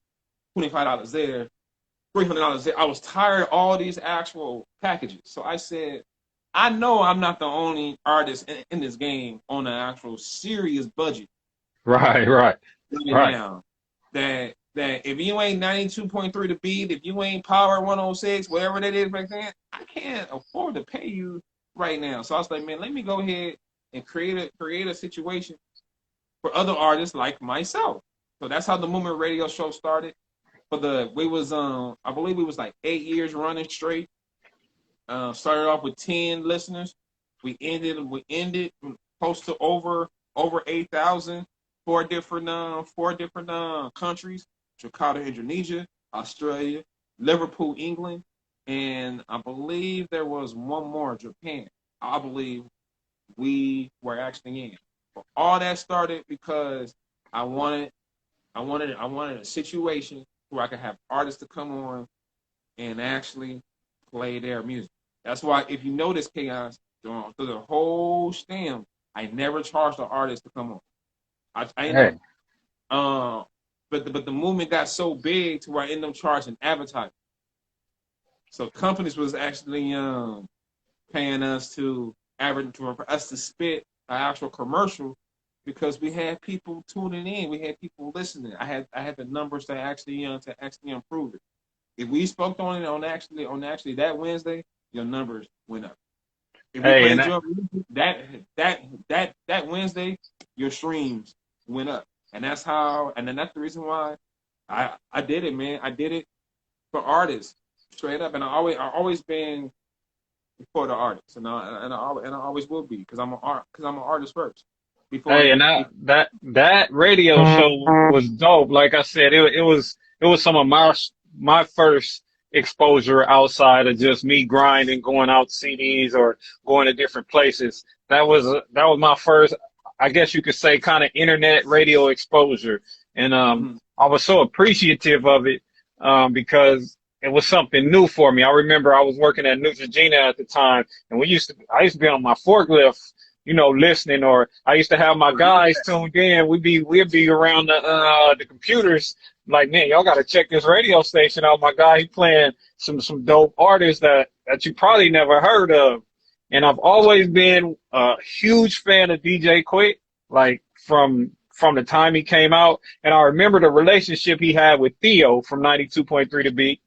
$25 there, $300 there. I was tired of all these actual packages. So I said, I know I'm not the only artist in this game on an actual serious budget Right, right, right right. now. That if you ain't 92.3 the beat, if you ain't power 106, whatever that is back then, I can't afford to pay you right now. So I was like, man, let me go ahead and create a situation for other artists like myself. So that's how the Movement Radio show started. We was I believe we was like 8 years running straight. Started off with 10 listeners. We ended close to over 8,000. Four different countries: Jakarta, Indonesia; Australia; Liverpool, England; and I believe there was one more, Japan. I believe we were actually in. But all that started because I wanted I wanted a situation where I could have artists to come on and actually play their music. That's why if you notice, Chaos, through the whole stem, I never charged the artist to come on. I end up Hey, but the movement got so big to where I ended up charging advertising. So companies was actually paying us to for us to spit an actual commercial because we had people tuning in, we had people listening. I had the numbers to actually improve it. If we spoke on it on actually that Wednesday, your numbers went up. If we hey, and played that, your music, that Wednesday, your streams went up, and then that's the reason why I did it, man. I did it for artists, straight up, and I always been for the artists, and I always will be because I'm an artist first. Before, hey, and that radio show was dope. Like I said, it was some of my first exposure outside of just me grinding, going out to CDs or going to different places. That was my first, I guess you could say, kind of internet radio exposure, and Mhm. I was so appreciative of it because it was something new for me. I remember I was working at Neutrogena at the time, and I used to be on my forklift, listening, or I used to have my guys tuned in. We'd be around the computers, like, man, y'all got to check this radio station out. My guy, he playing some dope artists that you probably never heard of. And I've always been a huge fan of DJ Quick, like from the time he came out. And I remember the relationship he had with Theo from 92.3 The Beat.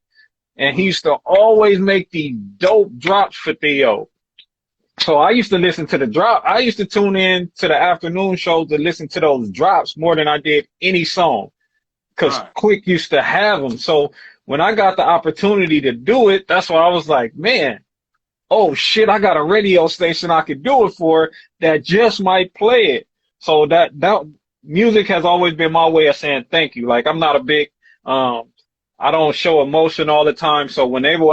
And he Mhm. used to always make these dope drops for Theo. So I used to listen to the drop. I used to tune in to the afternoon shows to listen to those drops more than I did any song, because Right. Quick used to have them. So when I got the opportunity to do it, that's why I was like, man, oh shit, I got a radio station I could do it for that just might play it. So that music has always been my way of saying thank you. Like, I'm not a big, um, I don't show emotion all the time. So whenever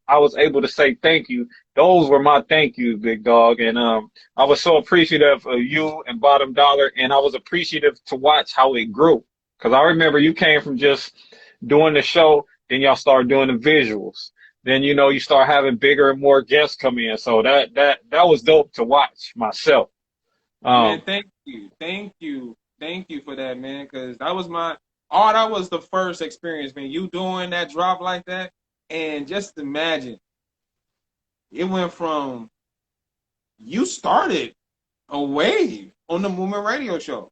I was able to say thank you, those were my thank yous, big dog. And I was so appreciative of you and Bottom Dollar, and I was appreciative to watch how it grew. Because I remember you came from just doing the show, then y'all started doing the visuals. Then you start having bigger and more guests come in. So that was dope to watch myself. Man, Um, thank you for that, man. Because that was the first experience, man. You doing that drop like that, and just imagine it went from you started a wave on the Movement Radio Show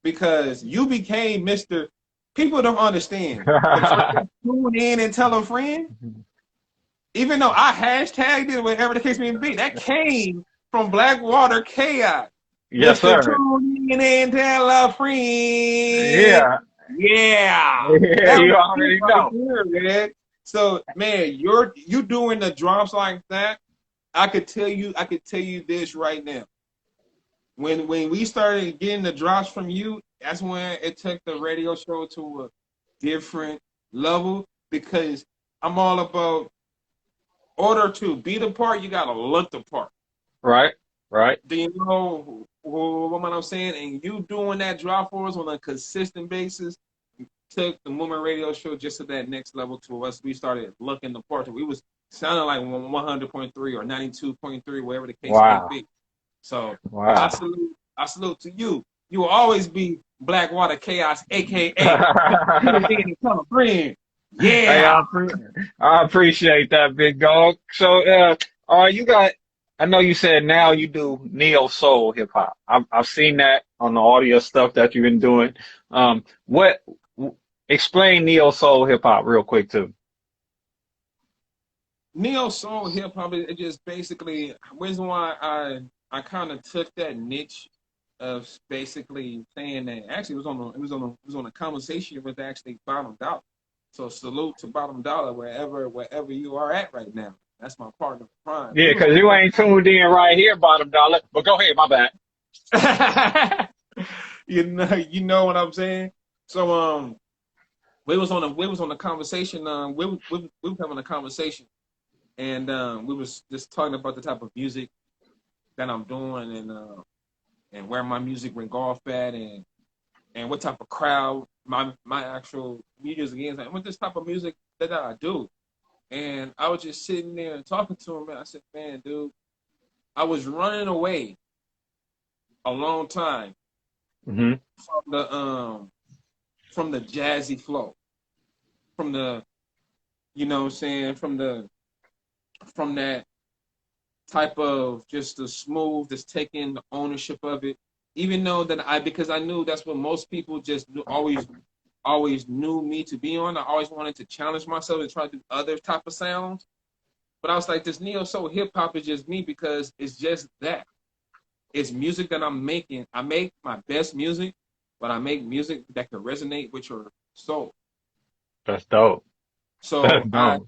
because you became Mister. People don't understand the phrase "tune in and tell a friend." Even though I hashtagged it, whatever the case may be, that came from Blackwater Chaos. yes, Mr. sir. Tune in and tell a friend. Yeah, Yeah. yeah, That you was it already right know. there, man. So, man, you doing the drops like that. I could tell you this right now. When we started getting the drops from you, that's when it took the radio show to a different level because I'm all about order to be the part, you gotta look the part. Right, right. Do you know what I'm saying? And you doing that drop for us on a consistent basis took the Movement Radio Show just to that next level to us. We started looking the part. We was sounding like 100.3 or 92.3, whatever the case may Wow, be. So wow. I salute to you. You will always be Blackwater Chaos, aka you being a friend. Hey, Yeah. I appreciate that, big dog. So, all right, I know you said now you do neo soul hip hop. I've seen that on the audio stuff that you've been doing. What, explain neo soul hip hop real quick too. Neo soul hip hop it just basically reason why I kind of took that niche of basically saying that actually it was on a conversation with actually Bottom Dollar. So salute to Bottom Dollar wherever you are at right now. That's my partner in crime. We Yeah, was 'cause you ain't tuned in right here, Bottom Dollar. But go ahead, my bad. on you know what I'm saying. So we was on a conversation. We were having a conversation and we was just talking about the type of music that I'm doing and where my music went golf at and what type of crowd my actual music is and what this type of music that I do. And I was just sitting there and talking to him and I said, man, dude, I was running away a long time Hmm. from the jazzy flow, from the you know what I'm saying, from that type of just the smooth, just taking the ownership of it. Even though that because I knew that's what most people just always knew me to be on. I always wanted to challenge myself and try to do other type of sounds. But I was like, this neo soul hip hop is just me because it's just that. It's music that I'm making. I make my best music, but I make music that can resonate with your soul. That's dope. That's So dope.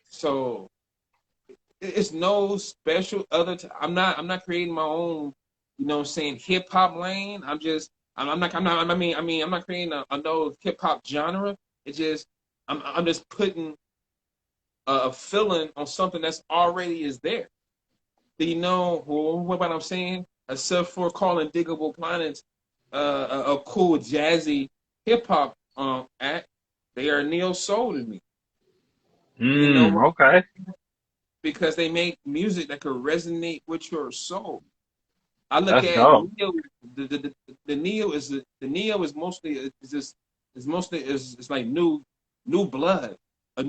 so it's no special other. I'm not creating my own, you know, what I'm saying hip hop lane. I'm not. I mean, I'm not creating a no hip hop genre. It's just I'm just putting a feeling on something that's already is there. Do you know what I'm saying? Except for calling Diggable Planets a cool jazzy hip hop act, they are neo soul to me. You know what? Okay. Because they make music that could resonate with your soul. I look That's at dope. neo. The neo is the neo is mostly is just is mostly is it's like new blood, a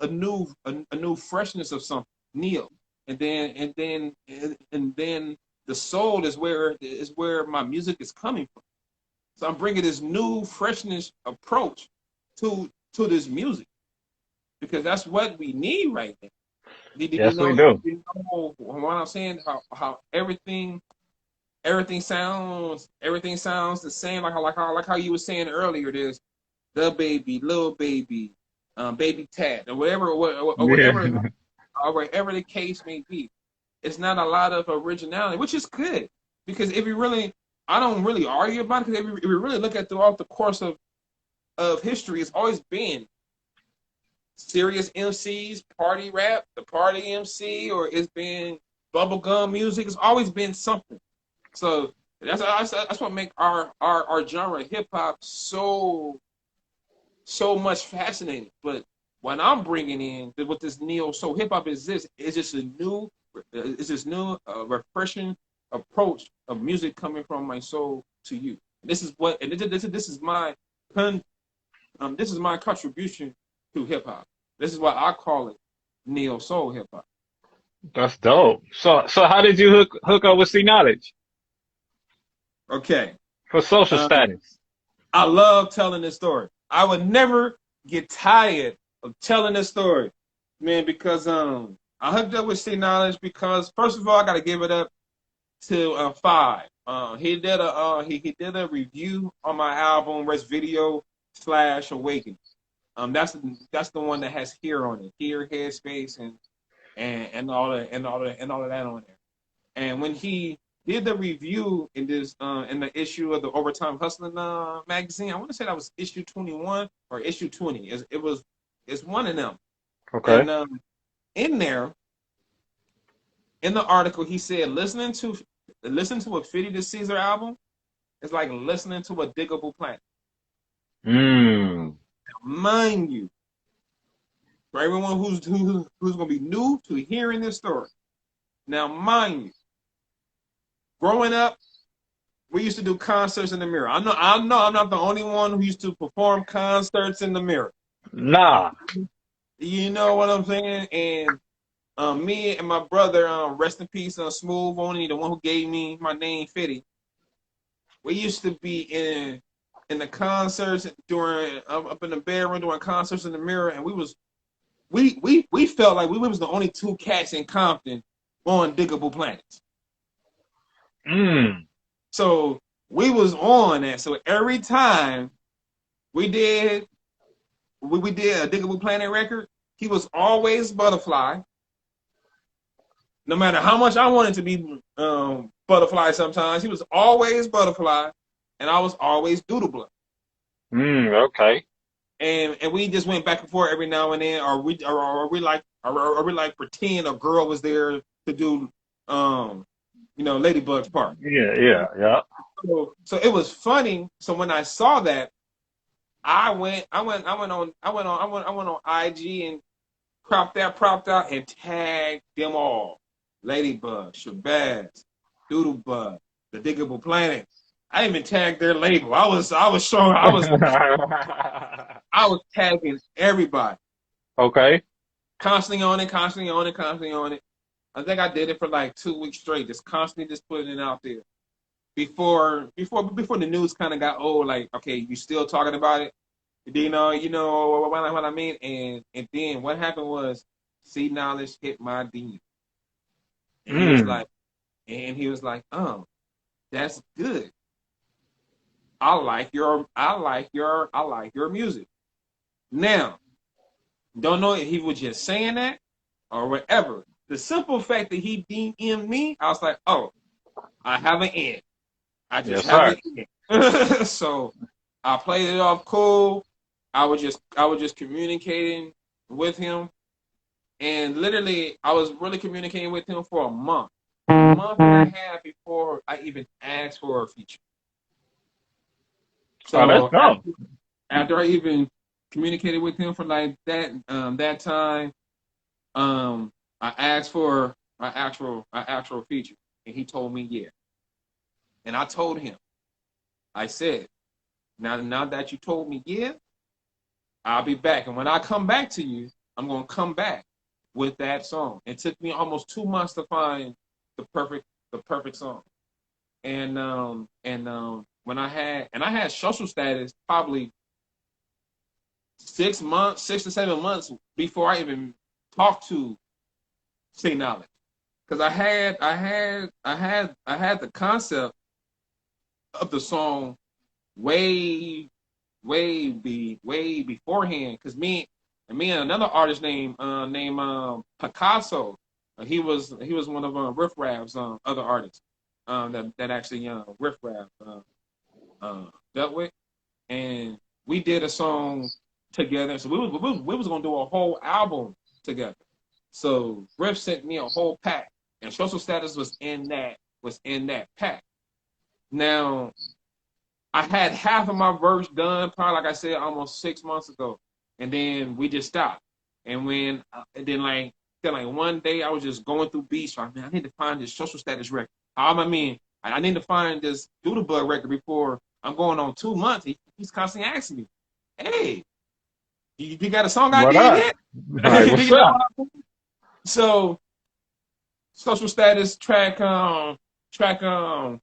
new freshness of something neo, and then the soul is where my music is coming from. So I'm bringing this new freshness approach to this music because that's what we need right now. Yes, we do. You know what I'm saying? How everything sounds the same, like how you were saying earlier. There's the baby, little baby, baby tat, or Yeah. wherever the case may be. It's not a lot of originality, which is good because if you really, I don't really argue about it because if you really look at throughout the course of history, it's always been serious MCs, party rap, the party MC, or it's been bubblegum music. It's always been something. So that's what make our genre hip hop so much fascinating. But what I'm bringing in with this neo soul hip hop is this: it's this new refreshing approach of music coming from my soul to you. This is what, and this is my this is my contribution to hip hop. This is why I call it neo soul hip hop. That's dope. So how did you hook up with C Knowledge Okay. for social Um, status? I love telling this story. I would never get tired of telling this story, man, because I hooked up with C Knowledge because first of all I gotta give it up to Five. He did a review on my album Rest Video / Awakening. That's the one that has Here on it, Here, Headspace, and all of that on there. And when he did the review in this in the issue of the Overtime Hustling magazine, I want to say that was issue 21 or issue 20. It's one of them. Okay. And in there, in the article, he said listen to a Fitty the Ceaser album is like listening to a Diggable Planet. Mm. Mind you, for everyone who's going to be new to hearing this story. Now, mind you, growing up, we used to do concerts in the mirror. I know I'm not the only one who used to perform concerts in the mirror. Nah. You know what I'm saying? And me and my brother, rest in peace, Smooth Only, the one who gave me my name, Fitty. We used to be in the concerts during up in the bedroom doing concerts in the mirror, and we felt like we was the only two cats in Compton on Diggable Planets. Mm. So we was on that. So every time we did we did a Diggable Planet record, he was always Butterfly. No matter how much I wanted to be Butterfly sometimes, he was always Butterfly, and I was always Doodle. Mm. Okay. And we just went back and forth every now and then, or we like pretend a girl was there to do Ladybug's part. Yeah. Yeah. Yeah. So it was funny. So when I saw that, I went on IG and propped out and tagged them all. Ladybug, Shabazz, Doodlebug, the Diggable Planet. I didn't even tag their label. I was showing I was tagging everybody. Okay. Constantly on it. I think I did it for like 2 weeks straight, just constantly just putting it out there. Before the news kind of got old, like, okay, you still talking about it? You know what I mean? And then what happened was C Knowledge hit my DM. And Mm. he was like, oh, that's good. I like your music. Now, don't know if he was just saying that or whatever. The simple fact that he DM'd me, I was like, oh, I have an end. I just Yes, have sir. an end. So I played it off cool. I was just communicating with him, and literally I was really communicating with him for a month and a half before I even asked for a feature. Oh, that's So dope. after I even communicated with him for like that time, um, I asked for my actual feature, and he told me yeah. And I told him, I said, now that you told me yeah, I'll be back. And when I come back to you, I'm gonna come back with that song. It took me almost 2 months to find the perfect song. And when I had social status probably 6 months, 6 to 7 months before I even talked to Say Knowledge. Because I had the concept of the song way way beforehand. Because me and another artist named Picasso, he was one of Riff Raff's other artists that actually Riff Raff dealt with, and we did a song together. So we was gonna do a whole album together. So Riff sent me a whole pack, and Social Status was in that pack. Now I had half of my verse done, probably like I said, almost 6 months ago, and then we just stopped. And then like one day I was just going through beats. So I need to find this Social Status record. I need to find this Doodlebug record before I'm going on 2 months. He's constantly asking me, "Hey, you got a song What idea up? yet?" Like, what's You know up? what I mean? So Social Status track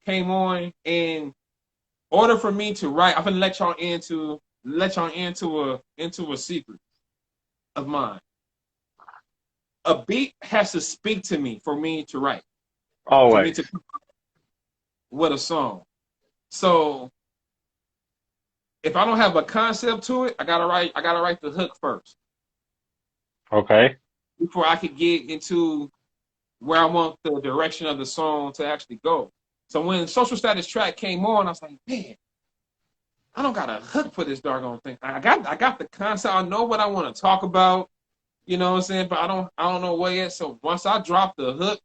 came on, and order for me to write, I'm gonna let y'all into a secret of mine. A beat has to speak to me for me to write, for me to Always. come up with a song. So if I don't have a concept to it, I gotta write the hook first Okay. before I could get into where I want the direction of the song to actually go. So when Social Status track came on, I was like, man, I don't got a hook for this doggone thing. I got the concept. I know what I want to talk about. You know what I'm saying? But I don't know what yet. So once I dropped the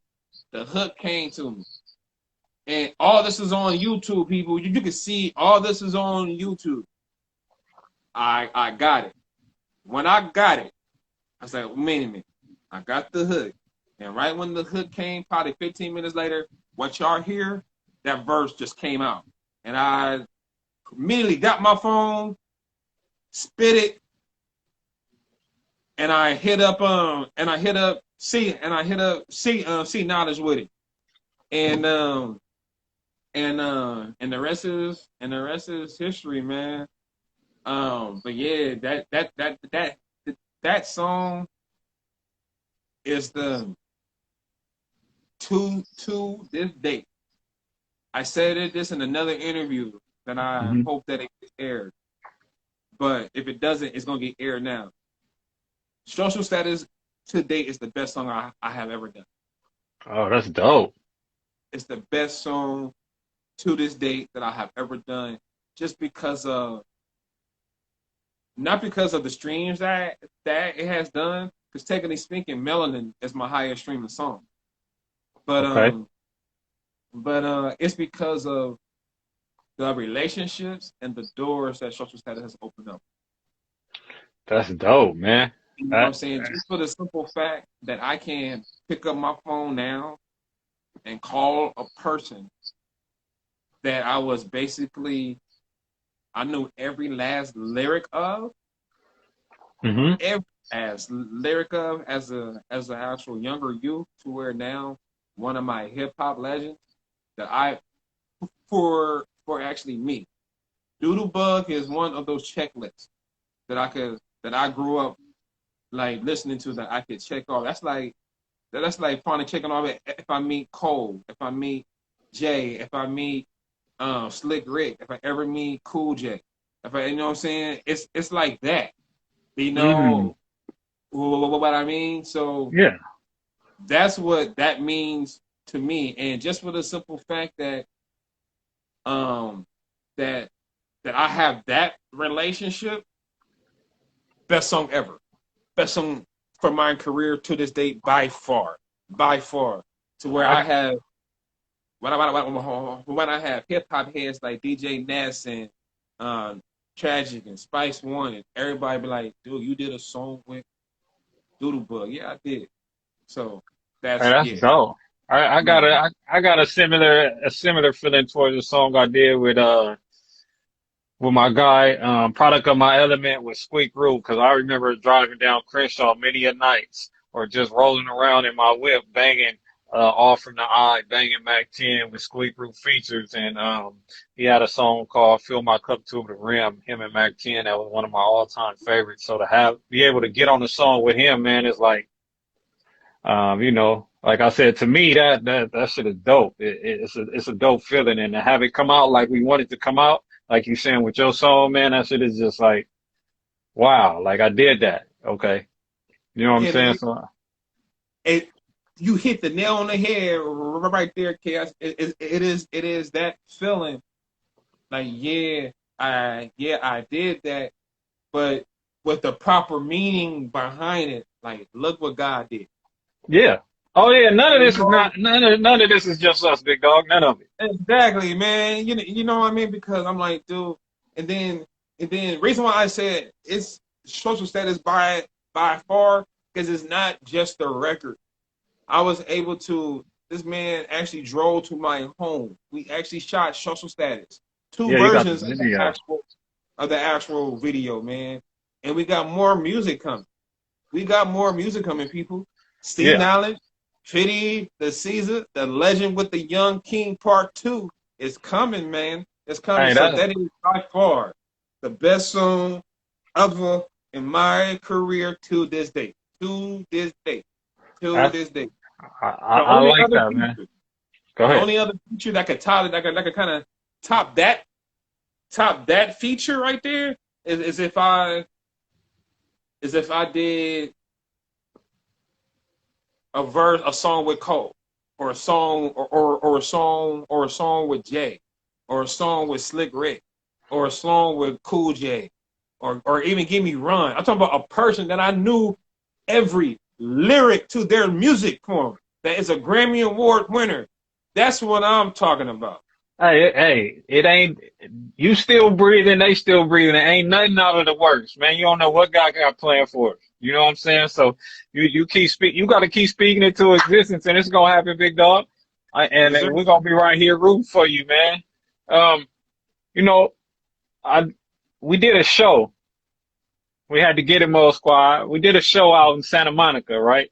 hook came to me. And all this is on YouTube, people. You can see all this is on YouTube. I got it. When I got it, I said, wait a minute. I got the hook. And right when the hook came, probably 15 minutes later, what y'all hear, that verse just came out. And I immediately got my phone, spit it, and I hit up C Knowledge with it. And the rest is history, man. But yeah, that song is the to this date. I said this in another interview that I Hmm. hope that it gets aired. But if it doesn't, it's gonna get aired now. Social Status to date is the best song I have ever done. Oh, that's dope. It's the best song to this date that I have ever done, just because of not because of the streams that it has done. Because technically speaking, Melanin is my highest streaming song, but Okay. it's because of the relationships and the doors that Social Status has opened up. That's dope, man. You know what I'm That, saying? Just for the simple fact that I can pick up my phone now and call a person that I was basically I knew every last lyric of, hmm every last lyric of as an actual younger youth, to where now one of my hip hop legends that I for actually me. Doodlebug is one of those checklists that I grew up like listening to, that I could check off. That's like finally checking off it. If I meet Cole, if I meet Jay, if I meet Slick Rick, if I ever meet Cool J, if I, you know what I'm saying, it's like that. You mm know what I mean? So Yeah. that's what that means to me, and just for the simple fact that um that I have that relationship, best song ever, best song for my career to this day by far, to where I have when I have hip hop heads like DJ Ness and Tragic and Spice One, and everybody be like, "Dude, you did a song with Doodle Bug?" Yeah, I did. So Hey, that's that's yeah, dope. I got yeah. I got a similar feeling towards the song I did with my guy, product of my element with Squeak Roof, because I remember driving down Crenshaw many a nights, or just rolling around in my whip, banging off from the eye, banging Mac 10 with Squeak Roof features, and he had a song called "Fill My Cup to the Rim." Him and Mac 10, that was one of my all-time favorites. So to be able to get on the song with him, man, is like, like I said, to me, that shit is dope. It's a dope feeling, and to have it come out like we want it to come out, like you saying with your song, man, that shit is just like, wow, like I did that. Okay, you know what I'm Yeah, saying? So it, you hit the nail on the head right there, Chaos. It is that feeling. Like, I did that, but with the proper meaning behind it. Like, look what God did. yeah. Oh yeah, none of You this is know, not none of this is just us, big dog. None of it. exactly, man. You know what I mean? Because I'm like, dude, and then reason why I said it's social status by far because it's not just the record. I was able to. This man actually drove to my home. We actually shot social status, two Yeah, you got the versions of video. the actual video, man. And we got more music coming. We got more music coming, people. Steve Yeah. Knowledge, Fitty the Ceaser, the Legend with the Young King Part 2 is coming, man. It's coming. Hey, So that that is by far the best song ever in my career to this day. To this day. To that's this day. The I only like other that, man. feature, Go the ahead. only other feature that could top it, that could kind of top that feature right there is if I did a song with Cole, or a song or a song with Jay, or a song with Slick Rick, or a song with Cool J, or even Give Me Run. I'm talking about a person that I knew every lyric to their music form. That is a Grammy Award winner. That's what I'm talking about. Hey, it ain't you still breathing, they still breathing. It ain't nothing out of the works, man. You don't know what God got planned for us. You know what I'm saying? So you you got to keep speaking it to existence, and it's gonna happen, big dog. And Yes, sir. we're gonna be right here rooting for you, man. Um, you know, I we did a show. We had to get it, Mo Squad. We did a show out in Santa Monica, right?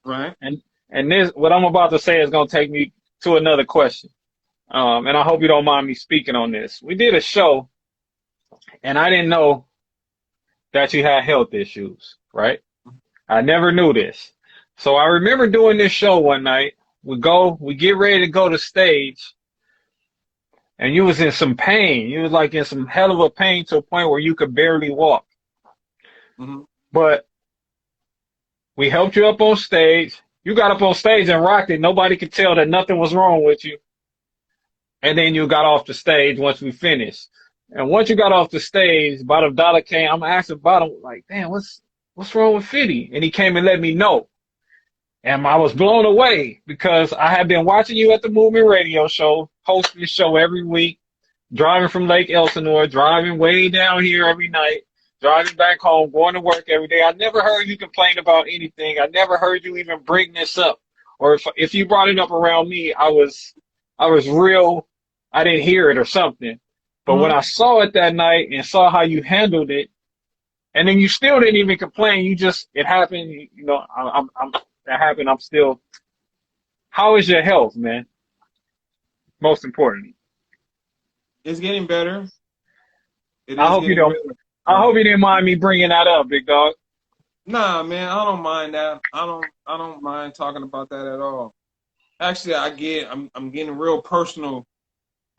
Right. And this what I'm about to say is gonna take me to another question. And I hope you don't mind me speaking on this. We did a show, and I didn't know that you had health issues, right? I never knew this. So I remember doing this show one night. We get ready to go to stage, and you was in some pain. You was like in some hell of a pain to a point where you could barely walk. Mm-hmm. But we helped you up on stage. You got up on stage and rocked it. Nobody could tell that nothing was wrong with you. And then you got off the stage once we finished. And once you got off the stage, Bottom Dollar came. I'm asking Bottom, like, damn, what's wrong with Fitty? And he came and let me know. And I was blown away because I had been watching you at the Movement Radio Show, hosting the show every week, driving from Lake Elsinore, driving way down here every night, driving back home, going to work every day. I never heard you complain about anything. I never heard you even bring this up. Or if you brought it up around me, I was real, I didn't hear it or something. But when Mm-hmm. I saw it that night and saw how you handled it, and then you still didn't even complain, it happened, that happened, I'm still, how is your health, man? Most importantly. It's getting better. It I is hope you getting don't, really I hope better. you didn't mind me bringing that up, big dog. Nah, man, I don't mind that. I don't mind talking about that at all. Actually, I'm getting real personal.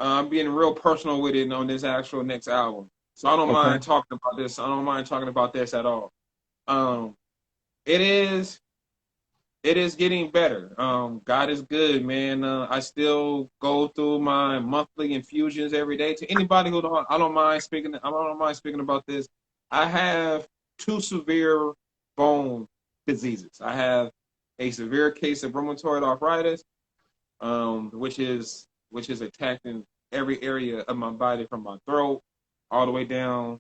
I'm being real personal with it on this actual next album. So I don't Okay. mind talking about this. I don't mind talking about this at all. Um, it is it is getting better. God is good, man. I still go through my monthly infusions every day. To anybody who don't, I don't mind speaking. I don't mind speaking about this. I have two severe bone diseases. I have a severe case of rheumatoid arthritis, which is attacking every area of my body from my throat all the way down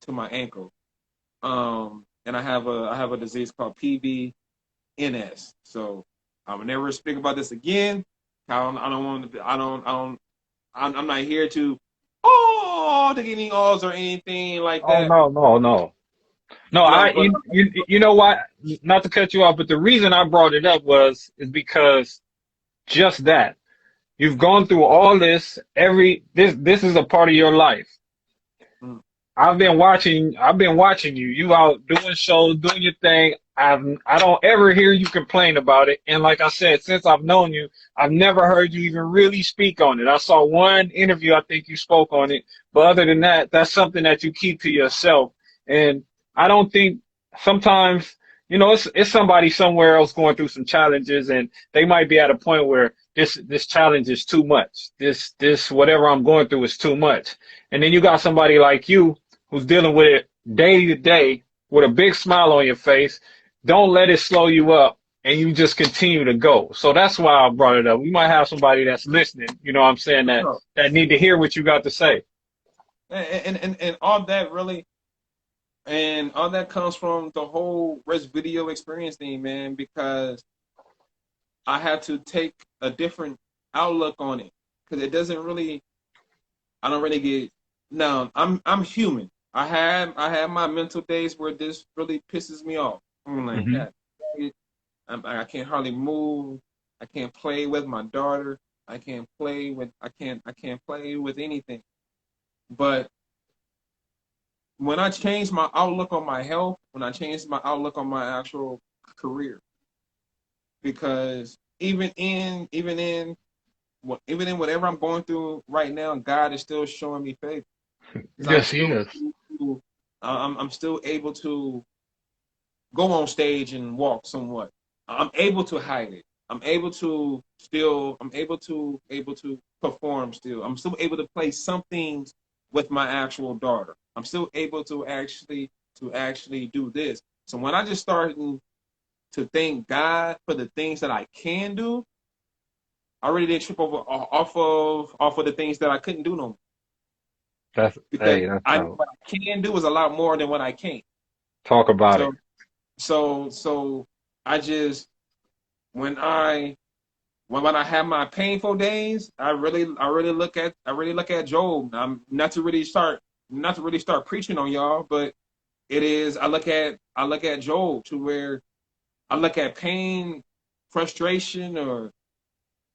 to my ankle. And I have a disease called PVNS. So I will never speak about this again. I'm not here to get any odds or anything like Oh, that. no, no, no. No, But you know what? Not to cut you off, but the reason I brought it up is because just that. You've gone through all this, this is a part of your life. mm, I've been watching you. You out doing shows, doing your thing. I don't ever hear you complain about it. And like I said, since I've known you, I've never heard you even really speak on it. I saw one interview, I think you spoke on it. But other than that, that's something that you keep to yourself. And I don't think sometimes, it's somebody somewhere else going through some challenges and they might be at a point where this challenge is too much. This whatever I'm going through is too much. And then you got somebody like you who's dealing with it day to day with a big smile on your face. Don't let it slow you up and you just continue to go. So that's why I brought it up. We might have somebody that's listening, you know what I'm saying, that need to hear what you got to say. and all that really, and all that comes from the whole Rest Video experience thing, man, because I had to take a different outlook on it because it doesn't really, I don't really get, no, I'm human. I had my mental days where this really pisses me off. I'm like, Hmm. God, I can't hardly move. I can't play with my daughter. I can't play with anything. But when I changed my outlook on my health, when I changed my outlook on my actual career, because even in whatever I'm going through right now, God is still showing me favor. Because Yes, he is. I'm still able to go on stage and walk somewhat. I'm able to hide it. I'm able to perform still. I'm still able to play some things with my actual daughter. I'm still able to actually do this. So when I just started to thank God for the things that I can do, I really didn't trip over off of the things that I couldn't do no more. Because That's I know how. what I can do is a lot more than what I can't. Talk about it. So so I just when I when I have my painful days, I really look at Job. I'm not to really start preaching on y'all, but it is I look at Job to where I look at pain, frustration, or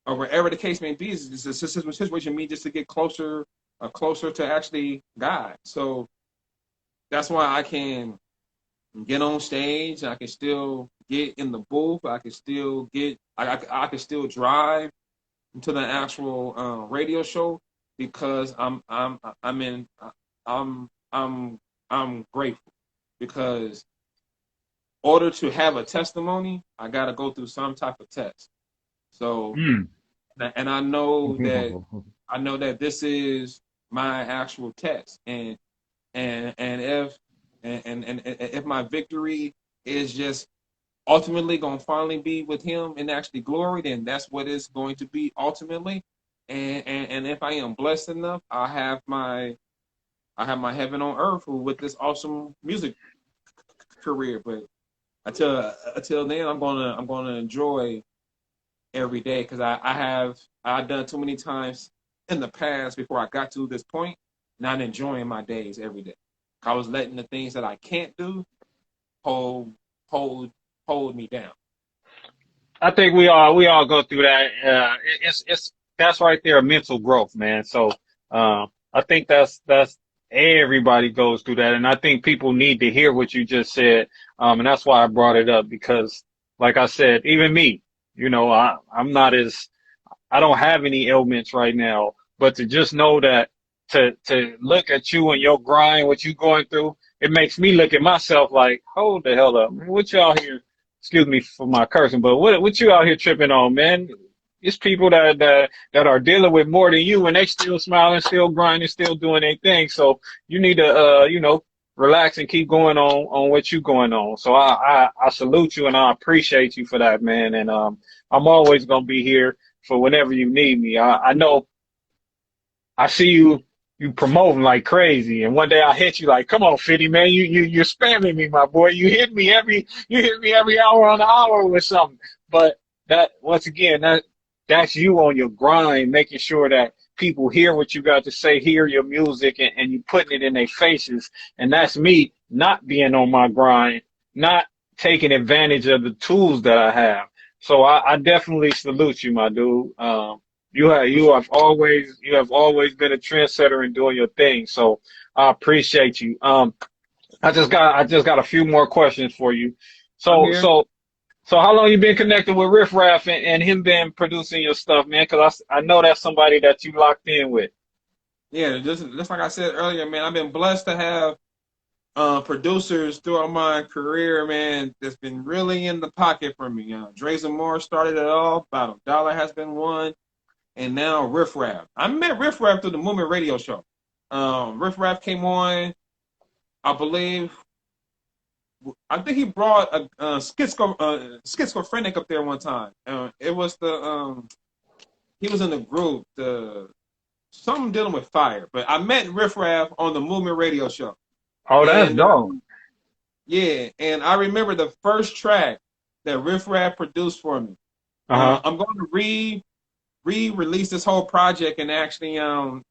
wherever the case may be. It's a situation me just to get closer to actually God. So that's why I can get on stage. I can still get in the booth. I can still I can still drive to the actual radio show because I'm I'm grateful because in order to have a testimony, I got to go through some type of test. So Mm. and I know that this is my actual test, and if my victory is just ultimately going to finally be with him in actually glory, then that's what it's going to be ultimately. And if I am blessed enough, I have my heaven on earth with this awesome music career. But until then, I'm gonna enjoy every day because I've done too many times in the past before I got to this point, not enjoying my days every day. I was letting the things that I can't do hold hold hold me down. I think we all go through that. It's that's right there, mental growth, man. So I think that's everybody goes through that, and I think people need to hear what you just said. And that's why I brought it up because, like I said, even me, I'm not as I don't have any ailments right now, but to just know that to look at you and your grind, what you going through, it makes me look at myself like, hold the hell up, man. What y'all here? Excuse me for my cursing, but what you out here tripping on, man? It's people that are dealing with more than you, and they still smiling, still grinding, still doing their thing. So you need to, relax and keep going on what you going on. So I salute you and I appreciate you for that, man. And I'm always gonna be here for whenever you need me. I know I see you promoting like crazy, and one day I hit you like, come on, Fitty, man, you're spamming me, my boy. You hit me every hour on the hour with something. But that once again, that's you on your grind, making sure that people hear what you got to say, hear your music, and you putting it in their faces. And that's me not being on my grind, not taking advantage of the tools that I have. So I definitely salute you, my dude. You have always been a trendsetter in doing your thing. So I appreciate you. I just got a few more questions for you. I'm So here. so so how long you been connected with Riff Raff and him been producing your stuff, man? Because I know that's somebody that you locked in with. Yeah, just like I said earlier, man, I've been blessed to have producers throughout my career, man, that's been really in the pocket for me. Dre's and Moore started it all. About a dollar has been won, and now Riff Raff. I met Riff Raff through the Movement Radio Show. Riff Raff came on, I believe. I think he brought a schizophrenic up there one time. It was he was in the group, the something dealing with fire. But I met Riff Raff on the Movement Radio Show, Oh, that's and dope. yeah, and I remember the first track that Riff Raff produced for me. Uh-huh. I'm going to re-release this whole project and actually and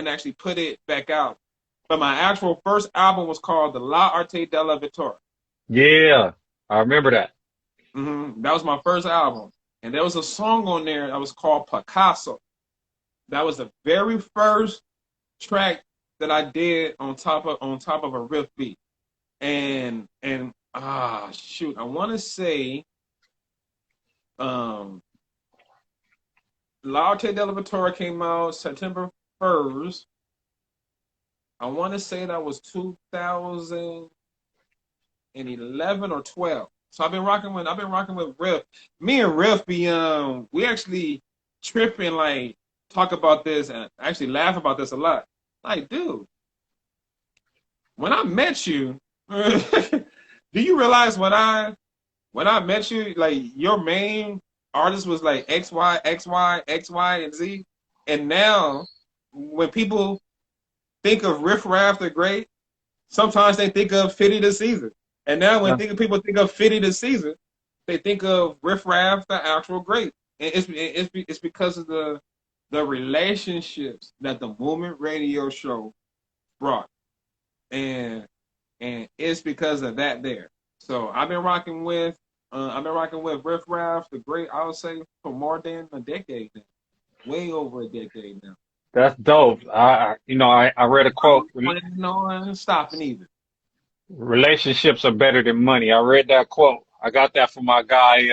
actually put it back out. But my actual first album was called The La Arte della Vittoria. Yeah, I remember that. That was my first album, and there was a song on there that was called Picasso. That was the very first track that I did on top of a riff beat. And shoot, I want to say um L'Arte della Vittoria came out September 1st. I want to say that was 2011 or 12. So I've been rocking with Riff. Me and Riff we actually trip and like talk about this and actually laugh about this a lot. Like, dude, when I met you, do you realize when I met you, like your main artist was like X Y X Y X Y and Z, and now when people think of Riff Raff the Great, sometimes they think of Fitty the Ceaser, and now when Uh, people think of Fitty the Ceaser, they think of Riff Raff the actual great, and it's because of the relationships that the Movement Radio Show brought, and it's because of that there. So I've been rocking with Riff Raff, the great. I would say for more than a decade now, way over a decade now. that's dope. I read a I'm quote. not planning on stopping either. Relationships are better than money. I read that quote. I got that from my guy,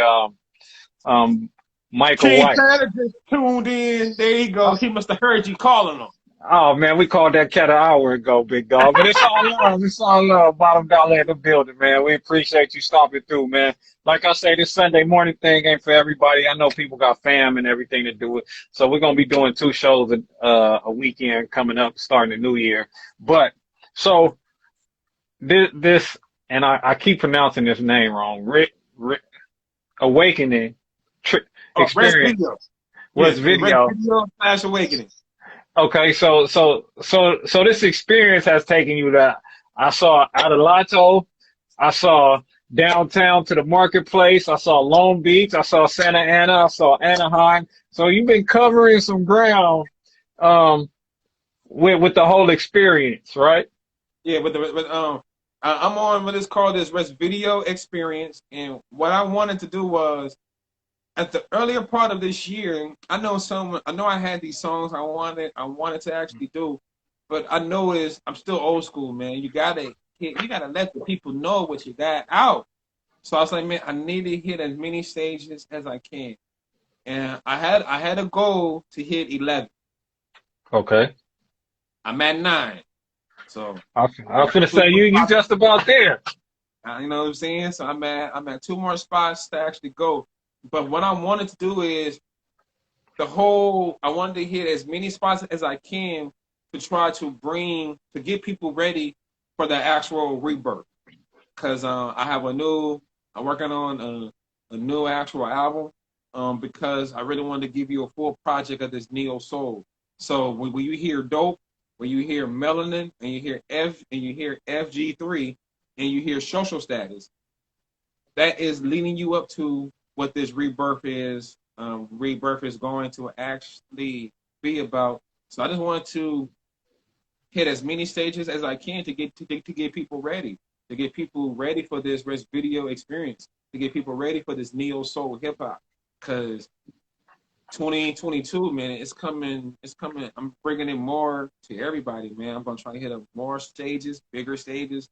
um, Michael King White. Tanner just tuned in. There you go. He must have heard you calling him. Oh man, we called that cat an hour ago, big dog. But it's all love. It's all love. Bottom dollar in the building, man. We appreciate you stopping through, man. Like I say, this Sunday morning thing ain't for everybody. I know people got fam and everything to do it. So we're gonna be doing two shows a weekend coming up, starting the new year. But so this and I keep pronouncing this name wrong. Rick Awakening Oh, Rest Experience Video. was Yes, the Rest video. Video / Awakening. Okay, so this experience has taken you to, I saw Adelato, I saw downtown to the marketplace, I saw Long Beach, I saw Santa Ana, I saw Anaheim. So you've been covering some ground um with the whole experience, right? Yeah, I'm on what is called this Rest Video Experience, and what I wanted to do was at the earlier part of this year, I know I had these songs I wanted to actually do, but I know I'm still old school, man. You gotta let the people know what you got out. So I was like, man, I need to hit as many stages as I can. And I had a goal to hit 11. Okay. I'm at 9. So I I was got gonna two say more you spots. just about there. You know what I'm saying? So I'm at 2 more spots to actually go. But what I wanted to do is I wanted to hit as many spots as I can to try to get people ready for the actual rebirth. Cause I'm working on a new actual album. Because I really wanted to give you a full project of this neo soul. So when you hear dope, when you hear melanin, and you hear FG3, and you hear social status, that is leading you up to what this rebirth is. Rebirth is going to actually be about. So I just wanted to hit as many stages as I can to get people ready, to get people ready for this video experience, to get people ready for this neo soul hip hop, because 2022, man, it's coming. It's coming. I'm bringing it more to everybody, man. I'm gonna try to hit up more stages, bigger, experience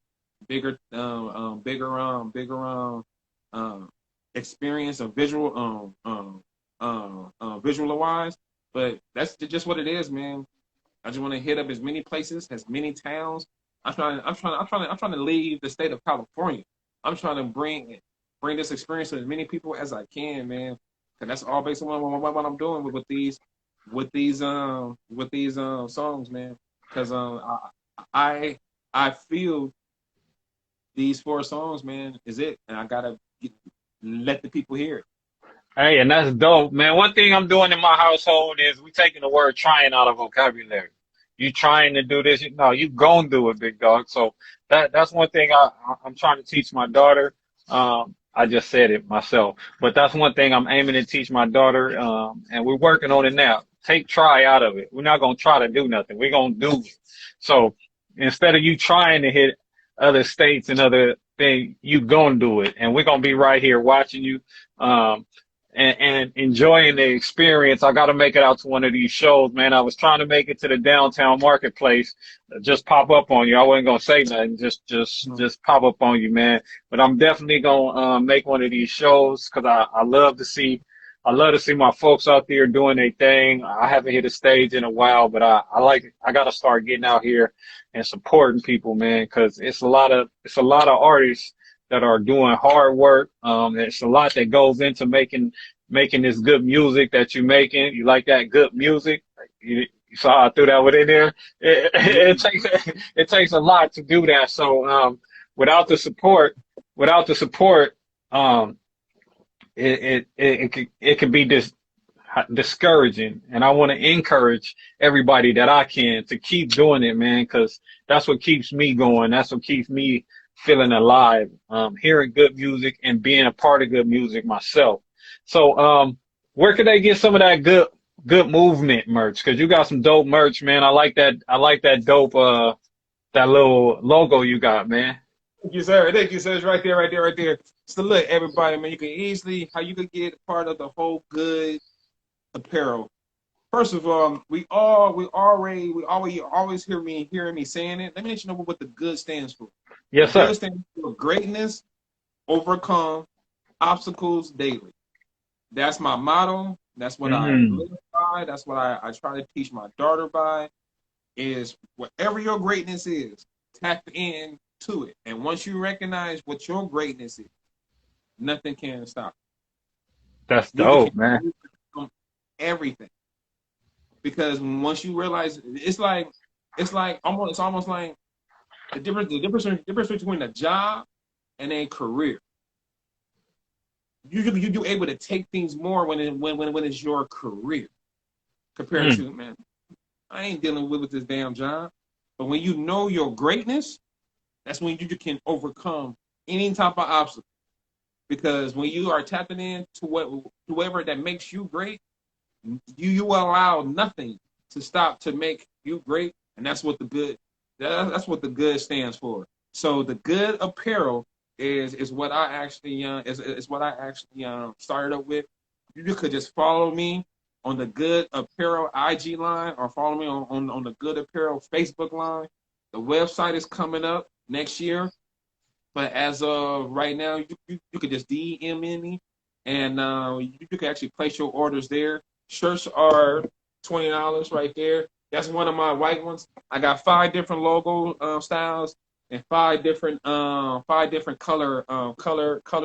of visual wise. But that's just what it is, man. I just want to hit up as many places, as many towns. I'm trying to leave the state of California. I'm trying to bring this experience to as many people as I can, man. And that's all based on what I'm doing with these songs, man. Because I feel these 4 songs, man, is it, and I gotta let the people hear it. Hey, and that's dope, man. One thing I'm doing in my household is we taking the word trying out of vocabulary. You trying to do this? No, you gonna do it, big dog. So that's one thing I'm trying to teach my daughter. I just said it myself, but that's one thing I'm aiming to teach my daughter. And we're working on it now. Take try out of it. We're not gonna try to do nothing. We're gonna do it. So instead of you trying to hit other states and other things, you gonna do it, and we're gonna be right here watching you. Um, and enjoying the experience. I got to make it out to one of these shows, man. I was trying to make it to the downtown marketplace, just pop up on you. I wasn't gonna say nothing, just pop up on you, man. But I'm definitely gonna make one of these shows because I love to see my folks out there doing their thing. I haven't hit a stage in a while, but I got to start getting out here and supporting people, man, because it's a lot of artists that are doing hard work. There's a lot that goes into making this good music that you're making. You like that good music? You saw how I threw that one in there. It takes a lot to do that. So without the support, um, it can be discouraging. And I want to encourage everybody that I can to keep doing it, man, because that's what keeps me going. That's what keeps me feeling alive, hearing good music and being a part of good music myself. So, where could they get some of that good movement merch? Cause you got some dope merch, man. I like that. I like that dope, that little logo you got, man. Thank you, sir. Thank you, sir. It's right there, right there, right there. So look, everybody, man, you could get part of the whole good apparel. First of all, we always hearing me saying it. Let me let you know what the good stands for. Yes, sir. Good stands for greatness, overcome obstacles daily. That's my motto. That's what I live by. That's what I try to teach my daughter by. Is whatever your greatness is, tap in to it. And once you recognize what your greatness is, nothing can stop. That's dope, man. Everything. Because once you realize, it's almost like the difference between a job and a career. You able to take things more when it's your career compared to, man, I ain't dealing with this damn job. But when you know your greatness, that's when you can overcome any type of obstacle. Because when you are tapping in to whoever that makes you great, you allow nothing to stop to make you great, and that's what the good stands for. So the good apparel is what I actually started up with. You could just follow me on the Good Apparel IG line, or follow me on the Good Apparel Facebook line. The website is coming up next year, but as of right now, you could just DM me, and you can actually place your orders there. Shirts are $20 right there. That's one of my white ones. I got 5 different logo styles and 5 different color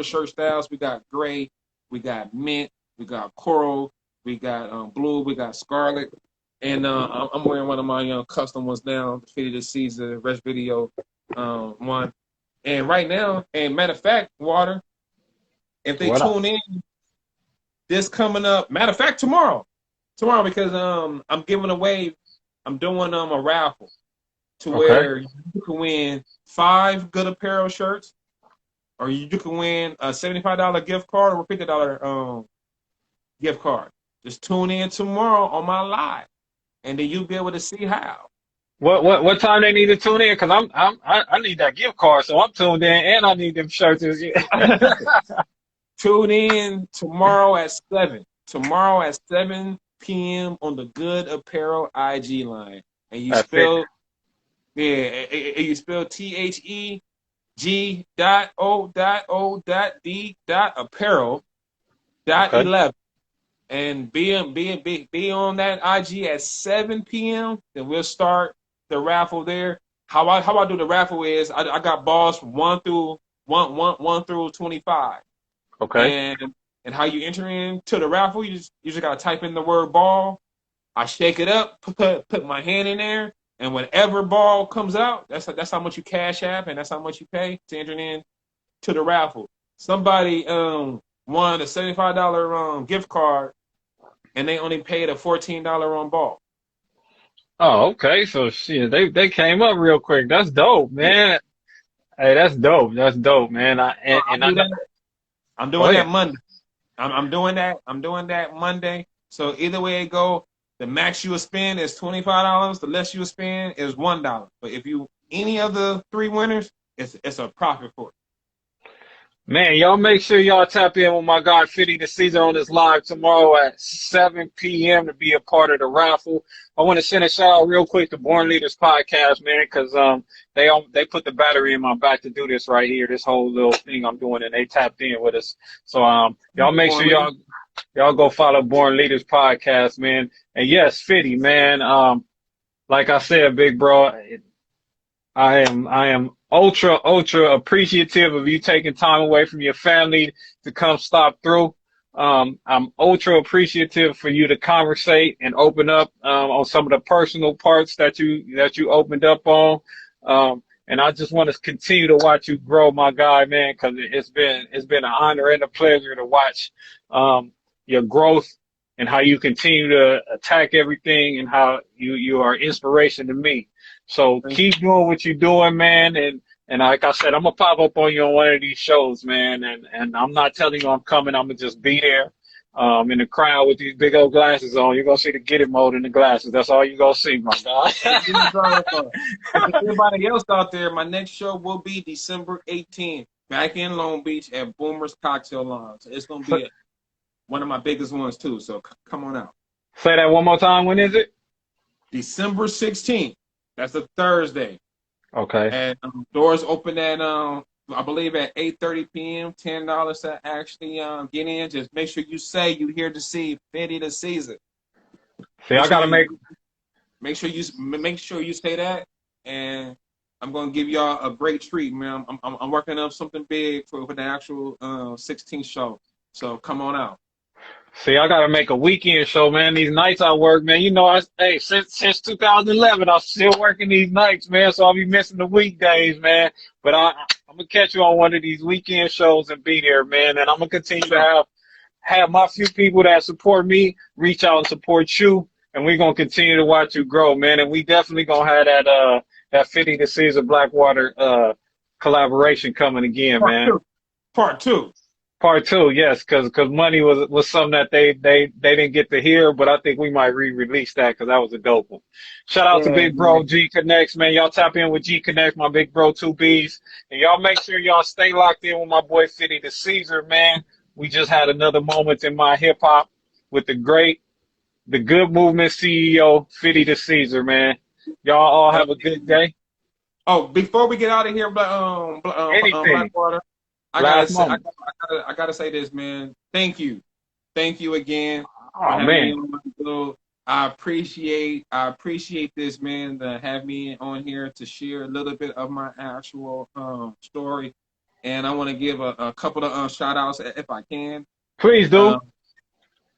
shirt styles. We got gray, we got mint, we got coral, we got blue, we got scarlet, and I'm wearing one of my custom ones now, the Fitty the Ceaser Rest Video one. And right now, and matter of fact, Water, if they What up? tune in this coming up, matter of fact, tomorrow because I'm giving away, I'm doing a raffle to Okay. where you can win 5 good apparel shirts, or you can win a $75 gift card or a $50 gift card. Just tune in tomorrow on my live, and then you'll be able to see how. What time they need to tune in? Cause I need that gift card, so I'm tuned in, and I need them shirts. Tune in tomorrow at 7. Tomorrow at 7 p.m. on the Good Apparel IG line. And you That's it. spell, yeah, and you spell THEG.O.O.D.apparel dot Okay. 11. And be on that IG at 7 p.m. Then we'll start the raffle there. How I do the raffle is I got balls from 1 through 25. Okay. and and how you enter into the raffle, you just gotta type in the word ball. I shake it up, put my hand in there, and whatever ball comes out, that's how much you cash app, and that's how much you pay to enter in to the raffle. Somebody won a $75 gift card, and they only paid a $14 on ball. Oh, okay. So shit, they came up real quick. That's dope, man. Hey, that's dope. That's dope, man. So And I I do know. that. I'm Go doing that ahead. Monday. I'm doing that. I'm doing that Monday. So either way it go, the max you will spend is $25. The less you will spend is $1. But if you any of the 3 winners, it's a profit for it. Man, y'all make sure y'all tap in with my guy Fitty the Ceaser on this live tomorrow at 7 p.m. to be a part of the raffle. I want to send a shout out real quick to Born Leaders Podcast, man, because they put the battery in my back to do this right here, this whole little thing I'm doing, and they tapped in with us. So y'all make sure y'all go follow Born Leaders Podcast, man. And yes, Fitty, man. Like I said, big bro. I am ultra appreciative of you taking time away from your family to come stop through. I'm ultra appreciative for you to conversate and open up on some of the personal parts that you opened up on. And I just want to continue to watch you grow, my guy, man, because it's been an honor and a pleasure to watch your growth and how you continue to attack everything and how you are inspiration to me. So keep doing what you're doing, man. And like I said, I'm gonna pop up on you on one of these shows, man. And I'm not telling you I'm coming. I'm gonna just be there, in the crowd with these big old glasses on. You're gonna see the get it mode in the glasses. That's all you're gonna see, my guy. If anybody else out there, my next show will be December 18th, back in Long Beach at Boomer's Cocktail Lounge. It's gonna be one of my biggest ones too. So come on out. Say that one more time. When is it? December 16th. That's a Thursday. Okay. And doors open at I believe at 8:30 p.m. $10 to actually get in. Just make sure you say you here to see Fitty the Ceaser. See, Make I sure gotta you make. make sure you say that, and I'm gonna give y'all a great treat, man. I'm working up something big for the actual 16th show. So come on out. See, I gotta make a weekend show, man. These nights I work, man. You know, hey, since 2011, I'm still working these nights, man. So I'll be missing the weekdays, man. But I'm gonna catch you on one of these weekend shows and be there, man. And I'm gonna continue to Sure. have my few people that support me reach out and support you, and we're gonna continue to watch you grow, man. And we definitely gonna have that Fitty the Ceaser Blackwater collaboration coming again, Part man. two. Part two. Part two, yes, because money was something that they didn't get to hear, but I think we might re-release that because that was a dope one. Shout out to Yeah, Big man. Bro G Connects, man. Y'all tap in with G Connects, my big bro 2Bs, and y'all make sure y'all stay locked in with my boy Fitty the Ceaser, man. We just had another moment in my hip hop with the good movement CEO Fitty the Ceaser, man. Y'all all have a good day. Oh, before we get out of here, Anything, Blackwater, I gotta last say, moment. I gotta say this, man. Thank you again for Oh having me man, on my show. I appreciate this, man, to have me on here to share a little bit of my actual story. And I want to give a couple of shout outs if I can. please do. Um,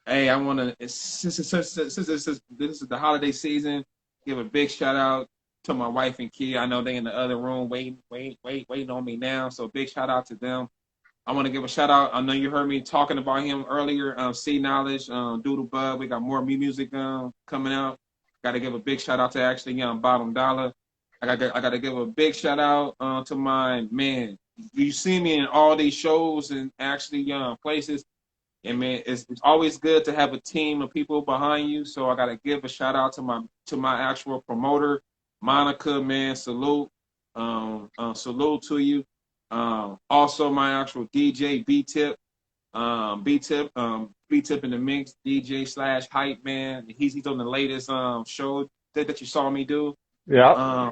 hey, I want to since this is the holiday season, give a big shout out to my wife and kid. I know they in the other room waiting on me now. So big shout out to them. I want to give a shout out. I know you heard me talking about him earlier. C Knowledge, Doodle Bud. We got more music coming out. Got to give a big shout out to actually Bottom Dollar. I got to give a big shout out to my man. You see me in all these shows and actually places. And man, it's always good to have a team of people behind you. So I got to give a shout out to my actual promoter, Monica. Man, salute, salute to you. Also my actual DJ B-Tip, B-Tip in the mix, DJ / hype man. He's on the latest show that you saw me do. Yeah.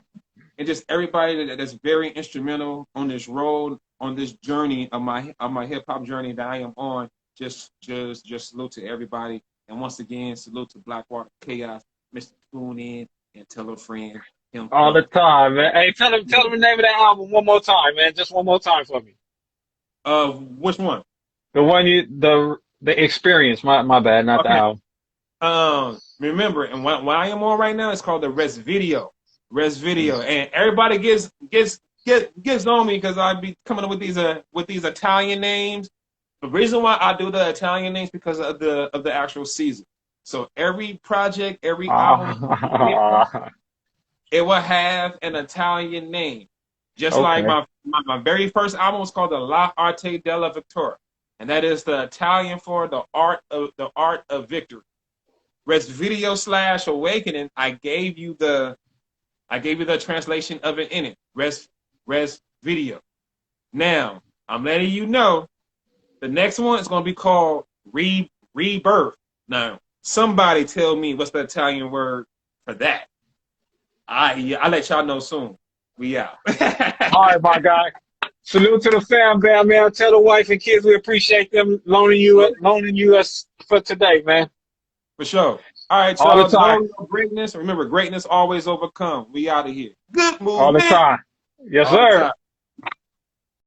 And just everybody that's very instrumental on this road, on this journey of my hip hop journey that I am on. Just salute to everybody. And once again, salute to Blackwater Kaos, Mr. Tune In, and tell a friend. Him All the time, man. Hey, tell him the name of that album one more time, man. Just one more time for me. Which one? The one the experience. My bad, not the album. Remember, and what I am on right now is called the Rest Video. Rest Video, and everybody gets on me because I be coming up with these Italian names. The reason why I do the Italian names because of the actual season. So every project, every album, it will have an Italian name. Just like my very first album was called the La Arte della Vittoria, and that is the Italian for the art of victory. Rest Video / Awakening. I gave you the translation of it in it. Rest Video. Now I'm letting you know. The next one is going to be called Rebirth. Now, somebody tell me what's the Italian word for that. I'll let y'all know soon. We out. All right, my guy. Salute to the fam, man. Tell the wife and kids we appreciate them loaning you us for today, man. For sure. All right, y'all. All the time. Greatness. Remember, greatness always overcome. We out of here. Good move. All the time. Yes, sir.